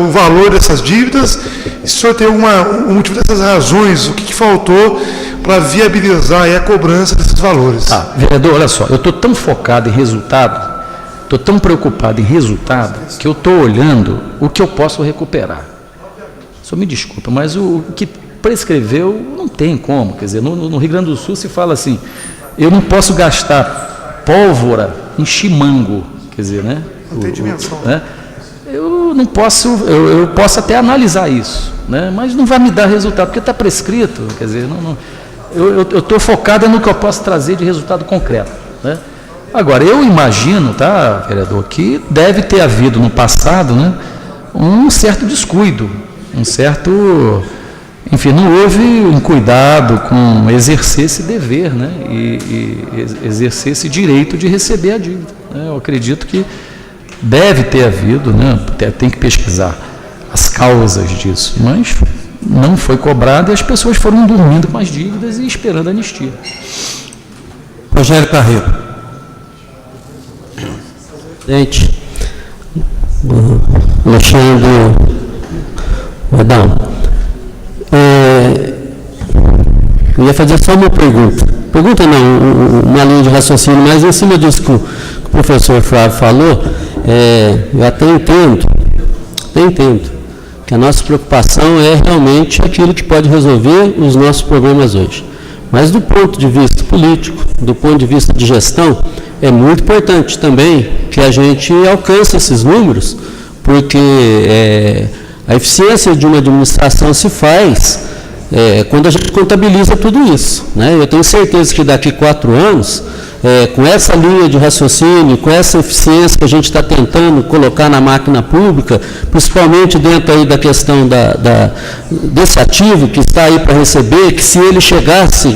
o valor dessas dívidas? Se o senhor tem um motivo dessas razões, o que faltou para viabilizar a cobrança desses valores? Vereador, olha só, eu estou tão focado em resultado, estou tão preocupado em resultado, que eu estou olhando o que eu posso recuperar. Só me desculpa, mas o que prescreveu não tem como. Quer dizer, no Rio Grande do Sul se fala assim, eu não posso gastar pólvora em chimango, quer dizer, né? Não tem dimensão. Né? Eu não posso, eu posso até analisar isso, né? Mas não vai me dar resultado, porque está prescrito, quer dizer, eu estou focado no que eu posso trazer de resultado concreto, né? Agora, eu imagino, tá, vereador, que deve ter havido no passado, né, um certo descuido, enfim, não houve um cuidado com exercer esse dever, né, e exercer esse direito de receber a dívida, né? Eu acredito que deve ter havido, né, tem que pesquisar as causas disso, mas não foi cobrado e as pessoas foram dormindo com as dívidas e esperando a anistia. Rogério Carreiro. Presidente, Alexandre Vadão, eu ia fazer só uma pergunta não, uma linha de raciocínio, mas em cima disso que o professor Flávio falou, eu até entendo que a nossa preocupação é realmente aquilo que pode resolver os nossos problemas hoje. Mas do ponto de vista político, do ponto de vista de gestão, é muito importante também que a gente alcance esses números, porque a eficiência de uma administração se faz quando a gente contabiliza tudo isso, né? Eu tenho certeza que daqui 4 anos, com essa linha de raciocínio, com essa eficiência que a gente está tentando colocar na máquina pública, principalmente dentro aí da questão desse ativo que está aí para receber, que se ele chegasse,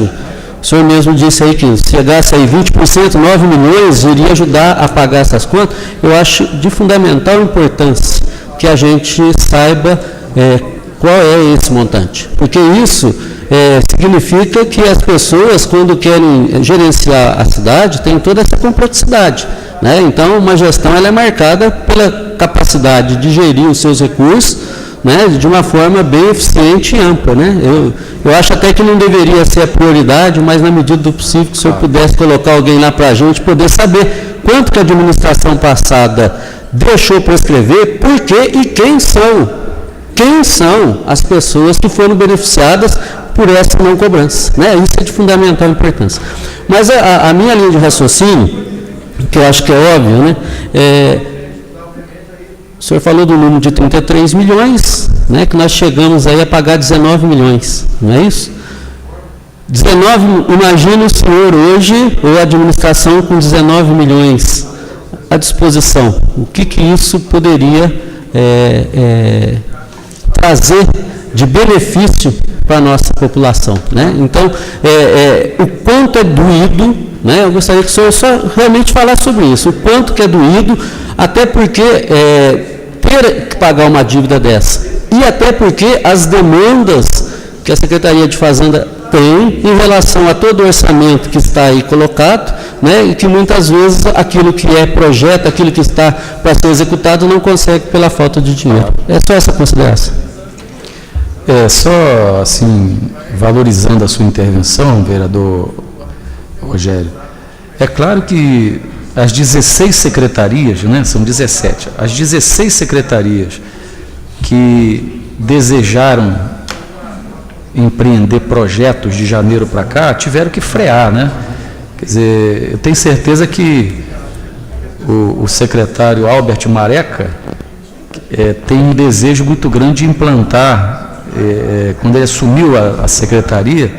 o senhor mesmo disse aí que se chegasse aí 20%, 9 milhões, iria ajudar a pagar essas contas. Eu acho de fundamental importância que a gente saiba qual é esse montante, porque isso significa que as pessoas, quando querem gerenciar a cidade, têm toda essa complexidade, né? Então, uma gestão ela é marcada pela capacidade de gerir os seus recursos, né, de uma forma bem eficiente e ampla, né? Eu acho até que não deveria ser a prioridade, mas na medida do possível que o senhor pudesse colocar alguém lá para a gente poder saber quanto que a administração passada deixou prescrever, por quê e quem são as pessoas que foram beneficiadas por essa não cobrança, né? Isso é de fundamental importância. Mas a minha linha de raciocínio, que eu acho que é óbvio, né? O senhor falou do número de 33 milhões, né, que nós chegamos aí a pagar 19 milhões, não é isso? 19, imagina o senhor hoje, ou a administração com 19 milhões à disposição. O que isso poderia trazer de benefício para a nossa população, né? Então, o quanto é doído, né? Eu gostaria que o senhor só realmente falasse sobre isso, o quanto que é doído, até porque ter que pagar uma dívida dessa, e até porque as demandas que a Secretaria de Fazenda tem em relação a todo o orçamento que está aí colocado, né, e que muitas vezes aquilo que é projeto, aquilo que está para ser executado, não consegue pela falta de dinheiro. É só essa consideração. Só assim, valorizando a sua intervenção, vereador Rogério, é claro que as 16 secretarias, né, são 17, as 16 secretarias que desejaram empreender projetos de janeiro para cá, tiveram que frear, né? Quer dizer, eu tenho certeza que o secretário Albert Mareca tem um desejo muito grande de implantar, quando ele assumiu a secretaria,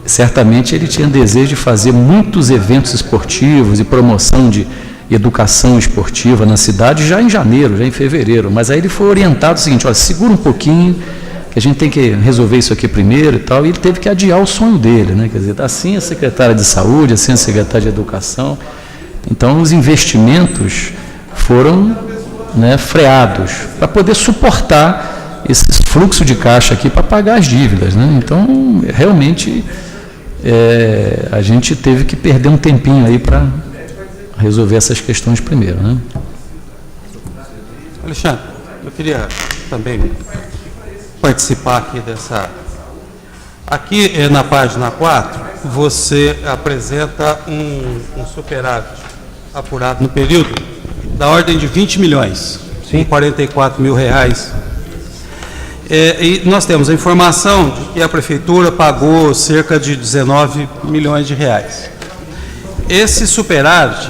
certamente ele tinha desejo de fazer muitos eventos esportivos e promoção de educação esportiva na cidade já em janeiro, já em fevereiro, mas aí ele foi orientado o seguinte: olha, segura um pouquinho, que a gente tem que resolver isso aqui primeiro e tal, e ele teve que adiar o sonho dele, né? Quer dizer, assim a secretária de saúde, assim a secretária de educação. Então os investimentos foram, né, freados para poder suportar esse fluxo de caixa aqui para pagar as dívidas, né? Então realmente a gente teve que perder um tempinho aí para resolver essas questões primeiro, né? Alexandre, eu queria também participar aqui dessa... Aqui na página 4, você apresenta um superávit apurado no período da ordem de 20 milhões, sim, 44 mil reais. E nós temos a informação de que a Prefeitura pagou cerca de 19 milhões de reais. Esse superávit,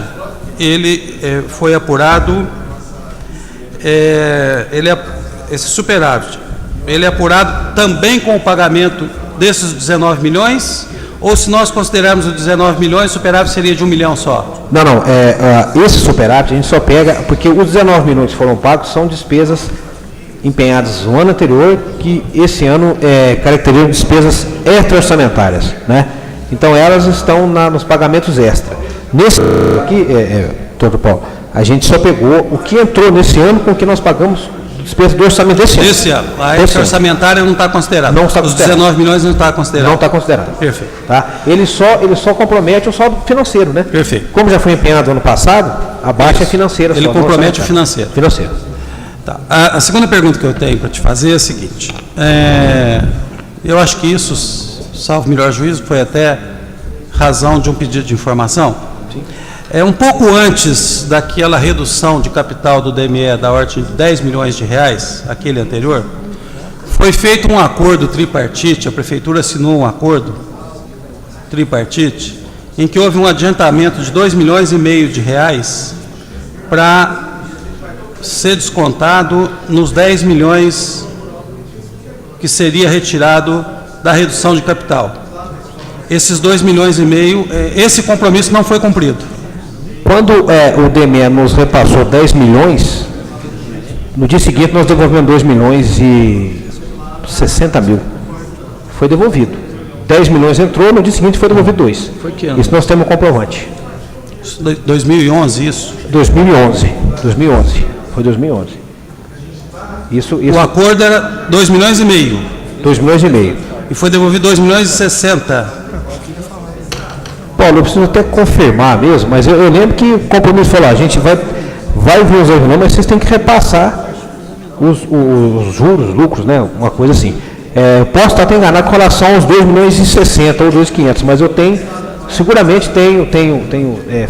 ele foi apurado, esse superávit, ele é apurado também com o pagamento desses 19 milhões, ou se nós considerarmos os 19 milhões, o superávit seria de 1 milhão só? Não, esse superávit a gente só pega, porque os 19 milhões que foram pagos são despesas empenhadas no ano anterior, que esse ano caracterizam despesas extra-orçamentárias, né? Então elas estão nos pagamentos extra. Nesse aqui, doutor Paulo, a gente só pegou o que entrou nesse ano com o que nós pagamos despesa do orçamento desse ano. Esse ano. A extra-orçamentária não está considerada. Não está considerado. Os 19 milhões não está considerado. Não está considerado. Perfeito. Tá? Ele só compromete o saldo financeiro, né? Perfeito. Como já foi empenhado ano passado, a baixa é financeira. Ele compromete o financeiro. Financeiro. Tá. A segunda pergunta que eu tenho para te fazer é a seguinte. Eu acho que isso, salvo melhor juízo, foi até razão de um pedido de informação. Sim. Um pouco antes daquela redução de capital do DME da ordem de 10 milhões de reais, aquele anterior, foi feito um acordo tripartite, a Prefeitura assinou um acordo tripartite, em que houve um adiantamento de 2 milhões e meio de reais para ser descontado nos 10 milhões que seria retirado da redução de capital. Esses 2 milhões e meio, esse compromisso não foi cumprido. Quando o DME nos repassou 10 milhões, no dia seguinte nós devolvemos 2 milhões e 60 mil. Foi devolvido. 10 milhões entrou, no dia seguinte foi devolvido 2. Foi que ano? Isso nós temos um comprovante. 2011, isso? 2011. Foi 2011. Isso. O acordo era 2 milhões e meio. 2 milhões e meio. E foi devolvido 2 milhões e 60. Paulo, eu preciso até confirmar mesmo, mas eu lembro que o compromisso falou, a gente vai ver os erros, mas vocês têm que repassar os juros, lucros, né? Uma coisa assim. Posso estar até enganado com relação aos 2 milhões e 60 ou 2.500, mas eu seguramente tenho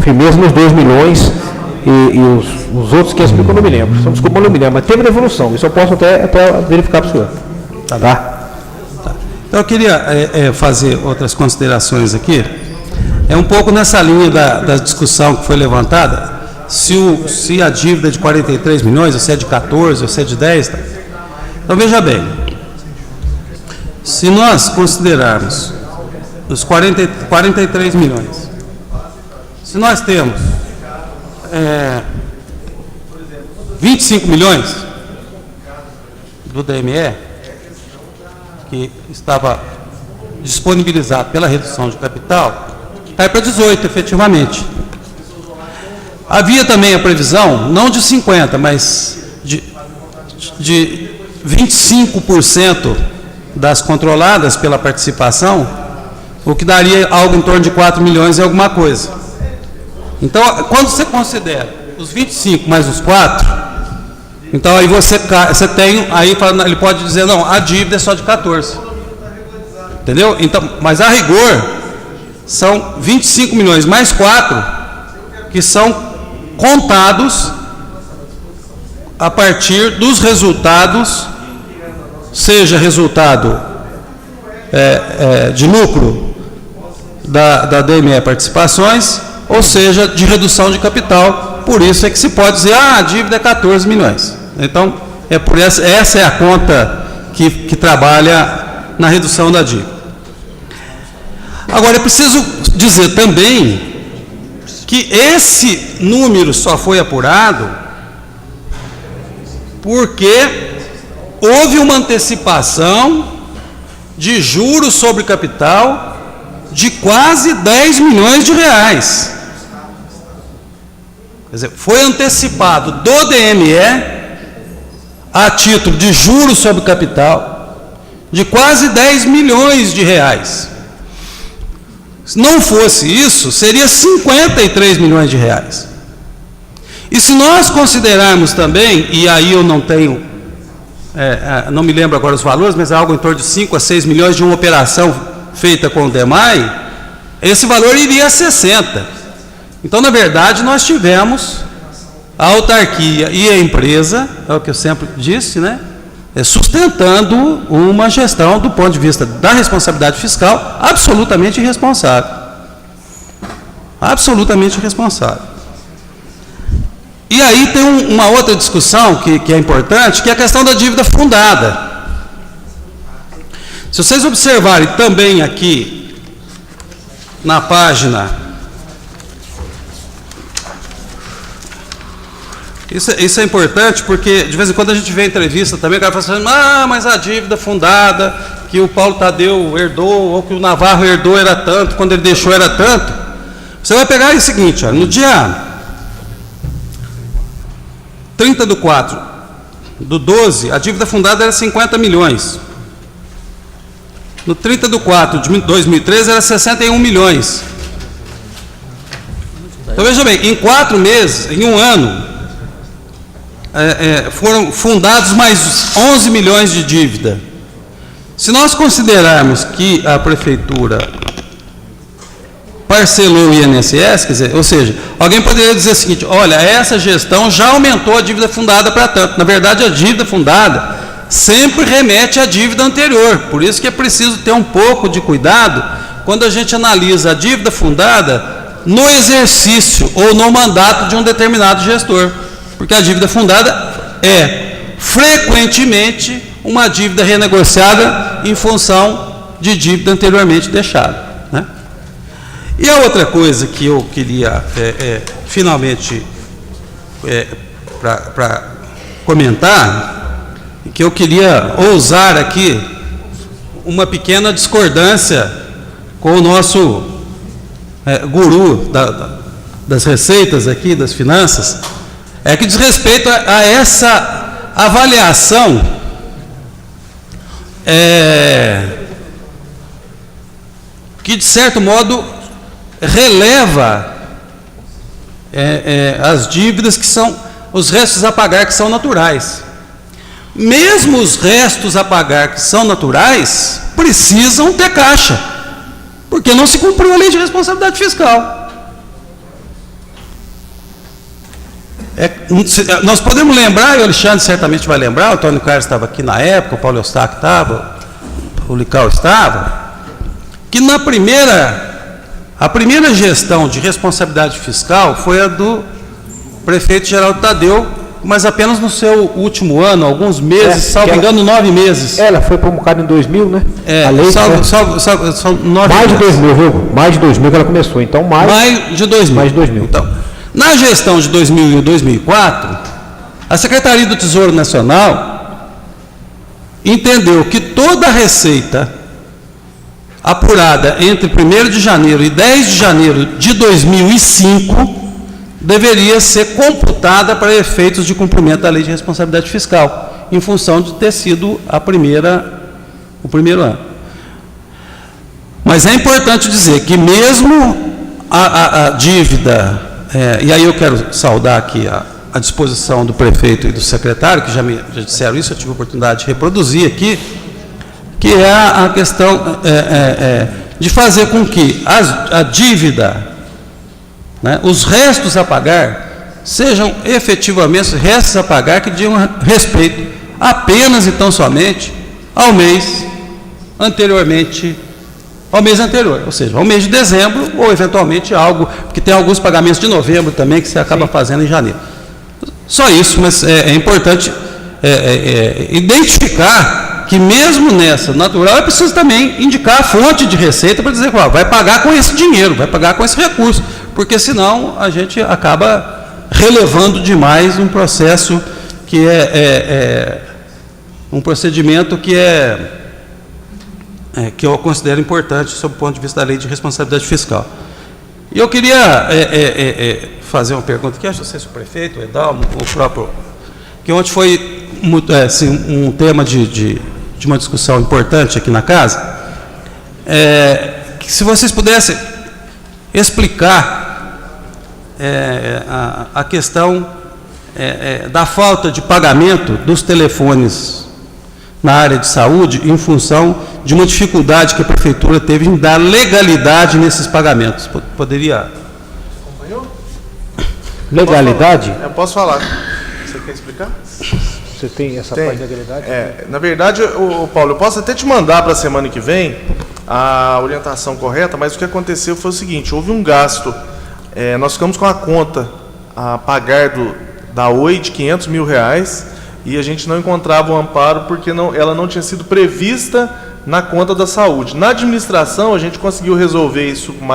firmeza nos 2 milhões e os outros que explicam eu não me lembro. Desculpa, eu não me lembro, mas teve devolução. Isso eu posso até verificar para o senhor. Tá? Então eu queria fazer outras considerações aqui. Um pouco nessa linha da discussão que foi levantada, se a dívida é de 43 milhões, ou se é de 14, ou se é de 10. Tá? Então veja bem, se nós considerarmos os 43 milhões, se nós temos 25 milhões do DME, que estava disponibilizado pela redução de capital, cai para 18, efetivamente. Havia também a previsão, não de 50%, mas de 25% das controladas pela participação, o que daria algo em torno de 4 milhões e alguma coisa. Então, quando você considera os 25 mais os 4, então aí você tem, aí ele pode dizer, não, a dívida é só de 14. Entendeu? Então, mas a rigor, são 25 milhões mais 4, que são contados a partir dos resultados, seja resultado de lucro da DME Participações, ou seja, de redução de capital. Por isso é que se pode dizer, a dívida é 14 milhões. Então, essa é a conta que trabalha na redução da dívida. Agora, é preciso dizer também que esse número só foi apurado porque houve uma antecipação de juros sobre capital de quase 10 milhões de reais. Quer dizer, foi antecipado do DME a título de juros sobre capital de quase 10 milhões de reais. Se não fosse isso, seria 53 milhões de reais. E se nós considerarmos também, e aí eu não tenho, não me lembro agora os valores, mas é algo em torno de 5 a 6 milhões de uma operação feita com o DEMAI, esse valor iria a 60. Então, na verdade, nós tivemos a autarquia e a empresa, é o que eu sempre disse, né? Sustentando uma gestão, do ponto de vista da responsabilidade fiscal, absolutamente irresponsável. Absolutamente irresponsável. E aí tem uma outra discussão que é importante, que é a questão da dívida fundada. Se vocês observarem também aqui, na página... Isso é importante porque, de vez em quando, a gente vê entrevista também, o cara fala assim, mas a dívida fundada que o Paulo Tadeu herdou, ou que o Navarro herdou era tanto, quando ele deixou era tanto. Você vai pegar o seguinte, ó, no dia 30/4/12, a dívida fundada era 50 milhões. No 30/4/2013 era 61 milhões. Então, veja bem, em 4 meses, em um ano, foram fundados mais 11 milhões de dívida. Se nós considerarmos que a Prefeitura parcelou o INSS, quer dizer, ou seja, alguém poderia dizer o seguinte, olha, essa gestão já aumentou a dívida fundada para tanto. Na verdade, a dívida fundada sempre remete à dívida anterior. Por isso que é preciso ter um pouco de cuidado quando a gente analisa a dívida fundada no exercício ou no mandato de um determinado gestor. Porque a dívida fundada é, frequentemente, uma dívida renegociada em função de dívida anteriormente deixada, né? E a outra coisa que eu queria, finalmente, para comentar, que eu queria ousar aqui uma pequena discordância com o nosso guru das receitas aqui, das finanças, é que diz respeito a essa avaliação que, de certo modo, releva as dívidas que são os restos a pagar que são naturais. Mesmo os restos a pagar que são naturais precisam ter caixa, porque não se cumpriu a lei de responsabilidade fiscal. Nós podemos lembrar, e o Alexandre certamente vai lembrar, o Antônio Carlos estava aqui na época, o Paulo Eustáquio estava, o Lical estava, que a primeira gestão de responsabilidade fiscal foi a do prefeito Geraldo Tadeu, mas apenas no seu último ano, alguns meses, salvo engano, 9 meses. Ela foi promulgada em 2000, né? A lei são 9 mais de meses. 2000, viu? Mais de 2000 que ela começou, então mais de 2000. Mais de 2000. Então, na gestão de 2000 e 2004, a Secretaria do Tesouro Nacional entendeu que toda a receita apurada entre 1º de janeiro e 10 de janeiro de 2005 deveria ser computada para efeitos de cumprimento da lei de responsabilidade fiscal, em função de ter sido o primeiro ano. Mas é importante dizer que mesmo a dívida, e aí eu quero saudar aqui a disposição do prefeito e do secretário, que já disseram isso, eu tive a oportunidade de reproduzir aqui, que é a questão de fazer com que a dívida né, os restos a pagar sejam efetivamente restos a pagar que digam respeito apenas e tão somente ao mês anteriormente, ao mês anterior, ou seja, ao mês de dezembro, ou eventualmente algo, porque tem alguns pagamentos de novembro também que você acaba fazendo em janeiro. Só isso, mas é importante identificar que mesmo nessa natural é preciso também indicar a fonte de receita para dizer que vai pagar com esse dinheiro, vai pagar com esse recurso, porque senão a gente acaba relevando demais um processo que um procedimento que eu considero importante sob o ponto de vista da lei de responsabilidade fiscal. E eu queria fazer uma pergunta aqui, acho que se o prefeito, o Edalmo, o próprio, que ontem foi um tema de uma discussão importante aqui na casa, que se vocês pudessem explicar a questão da falta de pagamento dos telefones na área de saúde em função de uma dificuldade que a Prefeitura teve em dar legalidade nesses pagamentos. Poderia... Legalidade? Eu posso falar. Você quer explicar? Você tem essa parte da legalidade? Na verdade, Paulo, eu posso até te mandar para a semana que vem a orientação correta, mas o que aconteceu foi o seguinte, houve um gasto, nós ficamos com a conta a pagar da Oi de R$500 mil, e a gente não encontrava o amparo porque ela não tinha sido prevista na conta da saúde. Na administração, a gente conseguiu resolver isso com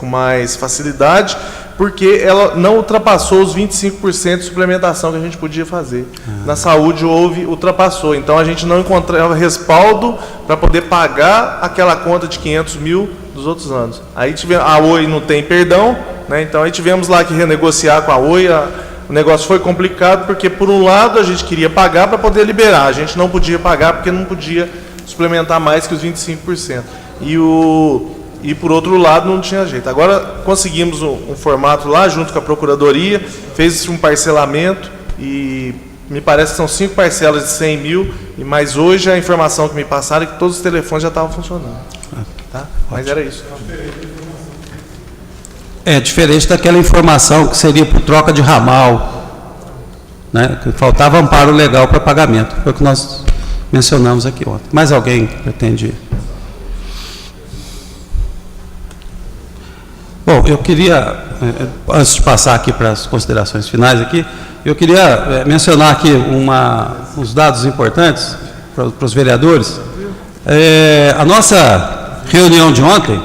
mais facilidade, porque ela não ultrapassou os 25% de suplementação que a gente podia fazer. Na saúde ultrapassou, então a gente não encontrava respaldo para poder pagar aquela conta de R$500 mil dos outros anos. Aí a Oi não tem perdão, né? Então aí tivemos lá que renegociar com a Oi, o negócio foi complicado, porque por um lado a gente queria pagar para poder liberar, a gente não podia pagar porque não podia suplementar mais que os 25%. E por outro lado não tinha jeito. Agora conseguimos um formato lá junto com a Procuradoria, fez um parcelamento e me parece que são 5 parcelas de 100 mil, mas hoje a informação que me passaram é que todos os telefones já estavam funcionando. Tá? Mas era isso. Diferente daquela informação que seria por troca de ramal, né? Que faltava amparo legal para pagamento. Foi o que nós mencionamos aqui ontem. Mais alguém pretende? Bom, eu queria, antes de passar aqui para as considerações finais aqui, eu queria mencionar aqui uns dados importantes para os vereadores. A nossa reunião de ontem,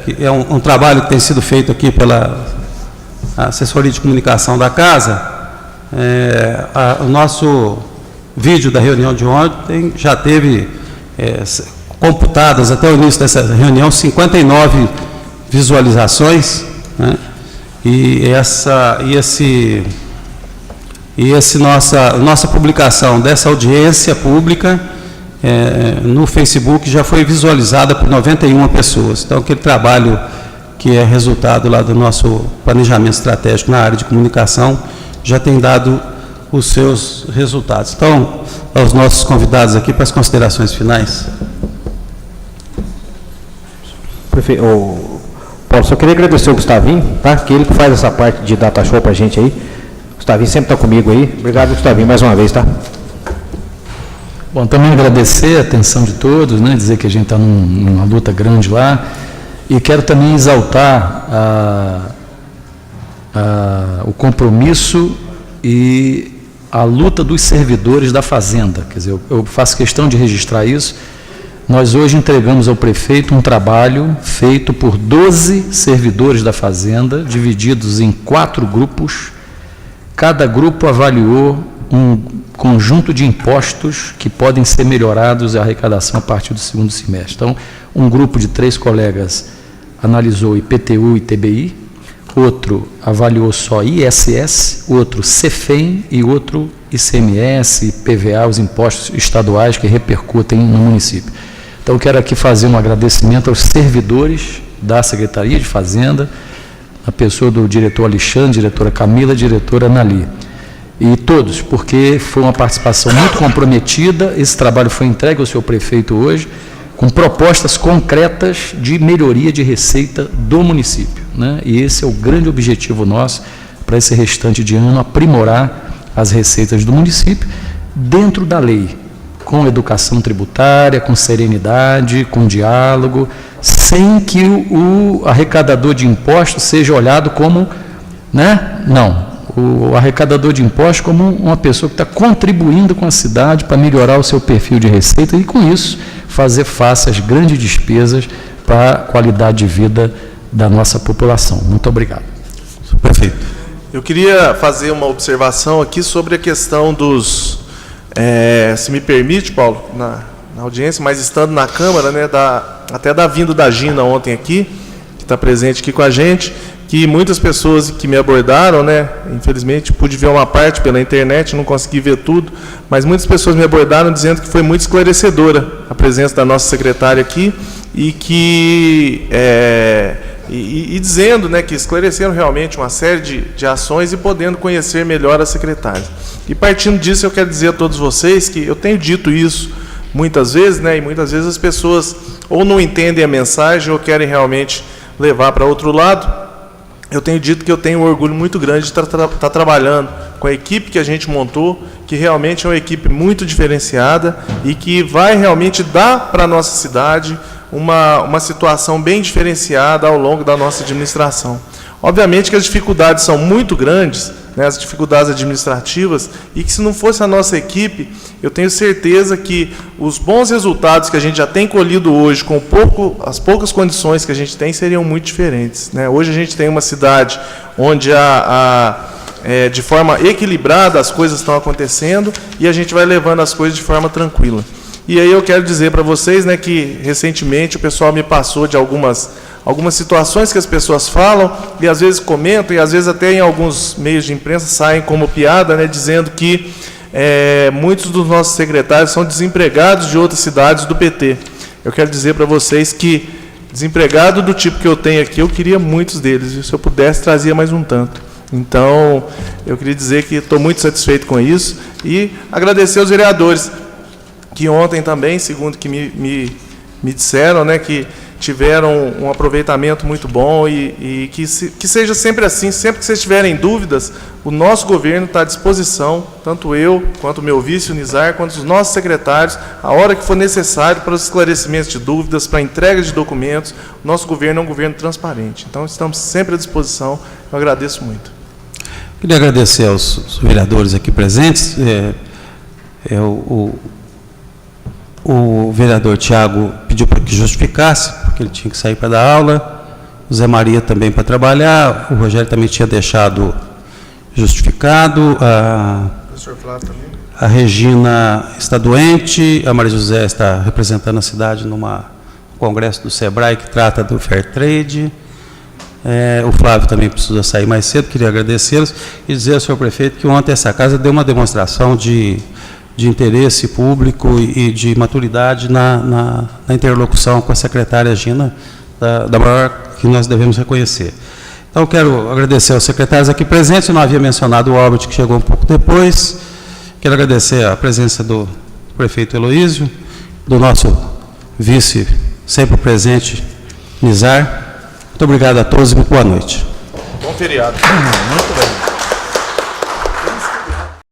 que é um trabalho que tem sido feito aqui pela assessoria de comunicação da casa, o nosso vídeo da reunião de ontem já teve computadas até o início dessa reunião 59 visualizações, né? Nossa publicação dessa audiência pública no Facebook já foi visualizada por 91 pessoas. Então, aquele trabalho que é resultado lá do nosso planejamento estratégico na área de comunicação já tem dado os seus resultados. Então, aos nossos convidados aqui para as considerações finais. Paulo, só queria agradecer ao Gustavinho, tá? Que ele que faz essa parte de data show para a gente aí. O Gustavinho sempre está comigo aí. Obrigado, Gustavinho, mais uma vez, tá? Bom, também agradecer a atenção de todos, né? Dizer que a gente está numa luta grande lá. E quero também exaltar o compromisso e a luta dos servidores da Fazenda. Quer dizer, eu faço questão de registrar isso. Nós hoje entregamos ao prefeito um trabalho feito por 12 servidores da Fazenda, divididos em 4 grupos. Cada grupo avaliou um conjunto de impostos que podem ser melhorados a arrecadação a partir do segundo semestre. Então, um grupo de 3 colegas analisou IPTU e TBI, outro avaliou só ISS, outro CEFEM e outro ICMS, PVA, os impostos estaduais que repercutem no município. Então, quero aqui fazer um agradecimento aos servidores da Secretaria de Fazenda, a pessoa do diretor Alexandre, diretora Camila, diretora Anali. E todos, porque foi uma participação muito comprometida, esse trabalho foi entregue ao senhor prefeito hoje, com propostas concretas de melhoria de receita do município. né? E esse é o grande objetivo nosso para esse restante de ano, aprimorar as receitas do município dentro da lei, com educação tributária, com serenidade, com diálogo, sem que o arrecadador de impostos seja olhado como, né? Não, o arrecadador de impostos como uma pessoa que está contribuindo com a cidade para melhorar o seu perfil de receita e, com isso, fazer face às grandes despesas para a qualidade de vida da nossa população. Muito obrigado. Prefeito. Eu queria fazer uma observação aqui sobre a questão dos, se me permite, Paulo, na audiência, mas estando na Câmara, né, até da vinda da Gina ontem aqui, que está presente aqui com a gente, que muitas pessoas que me abordaram, né, infelizmente pude ver uma parte pela internet, não consegui ver tudo, mas muitas pessoas me abordaram dizendo que foi muito esclarecedora a presença da nossa secretária aqui e que e dizendo, né, que esclareceram realmente uma série de ações e podendo conhecer melhor a secretária. E partindo disso, eu quero dizer a todos vocês que eu tenho dito isso muitas vezes, né, e muitas vezes as pessoas ou não entendem a mensagem ou querem realmente levar para outro lado. Eu tenho dito que eu tenho um orgulho muito grande de estar trabalhando com a equipe que a gente montou, que realmente é uma equipe muito diferenciada e que vai realmente dar para a nossa cidade uma situação bem diferenciada ao longo da nossa administração. Obviamente que as dificuldades são muito grandes, né, as dificuldades administrativas, e que se não fosse a nossa equipe, eu tenho certeza que os bons resultados que a gente já tem colhido hoje, com as poucas condições que a gente tem, seriam muito diferentes, né? Hoje a gente tem uma cidade onde de forma equilibrada as coisas estão acontecendo e a gente vai levando as coisas de forma tranquila. E aí eu quero dizer para vocês, né, que recentemente o pessoal me passou de algumas situações que as pessoas falam e às vezes comentam e às vezes até em alguns meios de imprensa saem como piada, né, dizendo que muitos dos nossos secretários são desempregados de outras cidades do PT. Eu quero dizer para vocês que desempregado do tipo que eu tenho aqui, eu queria muitos deles, e se eu pudesse trazia mais um tanto. Então, eu queria dizer que estou muito satisfeito com isso e agradecer aos vereadores que ontem também, segundo que me disseram, né, que tiveram um aproveitamento muito bom e que seja sempre assim. Sempre que vocês tiverem dúvidas, o nosso governo está à disposição, tanto eu, quanto o meu vice, o Nizar, quanto os nossos secretários, a hora que for necessário para os esclarecimentos de dúvidas, para a entrega de documentos. O nosso governo é um governo transparente. Então, estamos sempre à disposição. Eu agradeço muito. Queria agradecer aos vereadores aqui presentes. O vereador Tiago pediu para que justificasse, porque ele tinha que sair para dar aula. O Zé Maria também para trabalhar. O Rogério também tinha deixado justificado. A Regina está doente. A Maria José está representando a cidade num congresso do SEBRAE que trata do Fair Trade. O Flávio também precisa sair mais cedo. Queria agradecê-los e dizer ao senhor prefeito que ontem essa casa deu uma demonstração de interesse público e de maturidade na interlocução com a secretária Gina, da maior que nós devemos reconhecer. Então, quero agradecer aos secretários aqui presentes. Eu não havia mencionado o Albert, que chegou um pouco depois. Quero agradecer a presença do prefeito Heloísio, do nosso vice, sempre presente, Nizar. Muito obrigado a todos e muito boa noite. Bom feriado. Muito bem.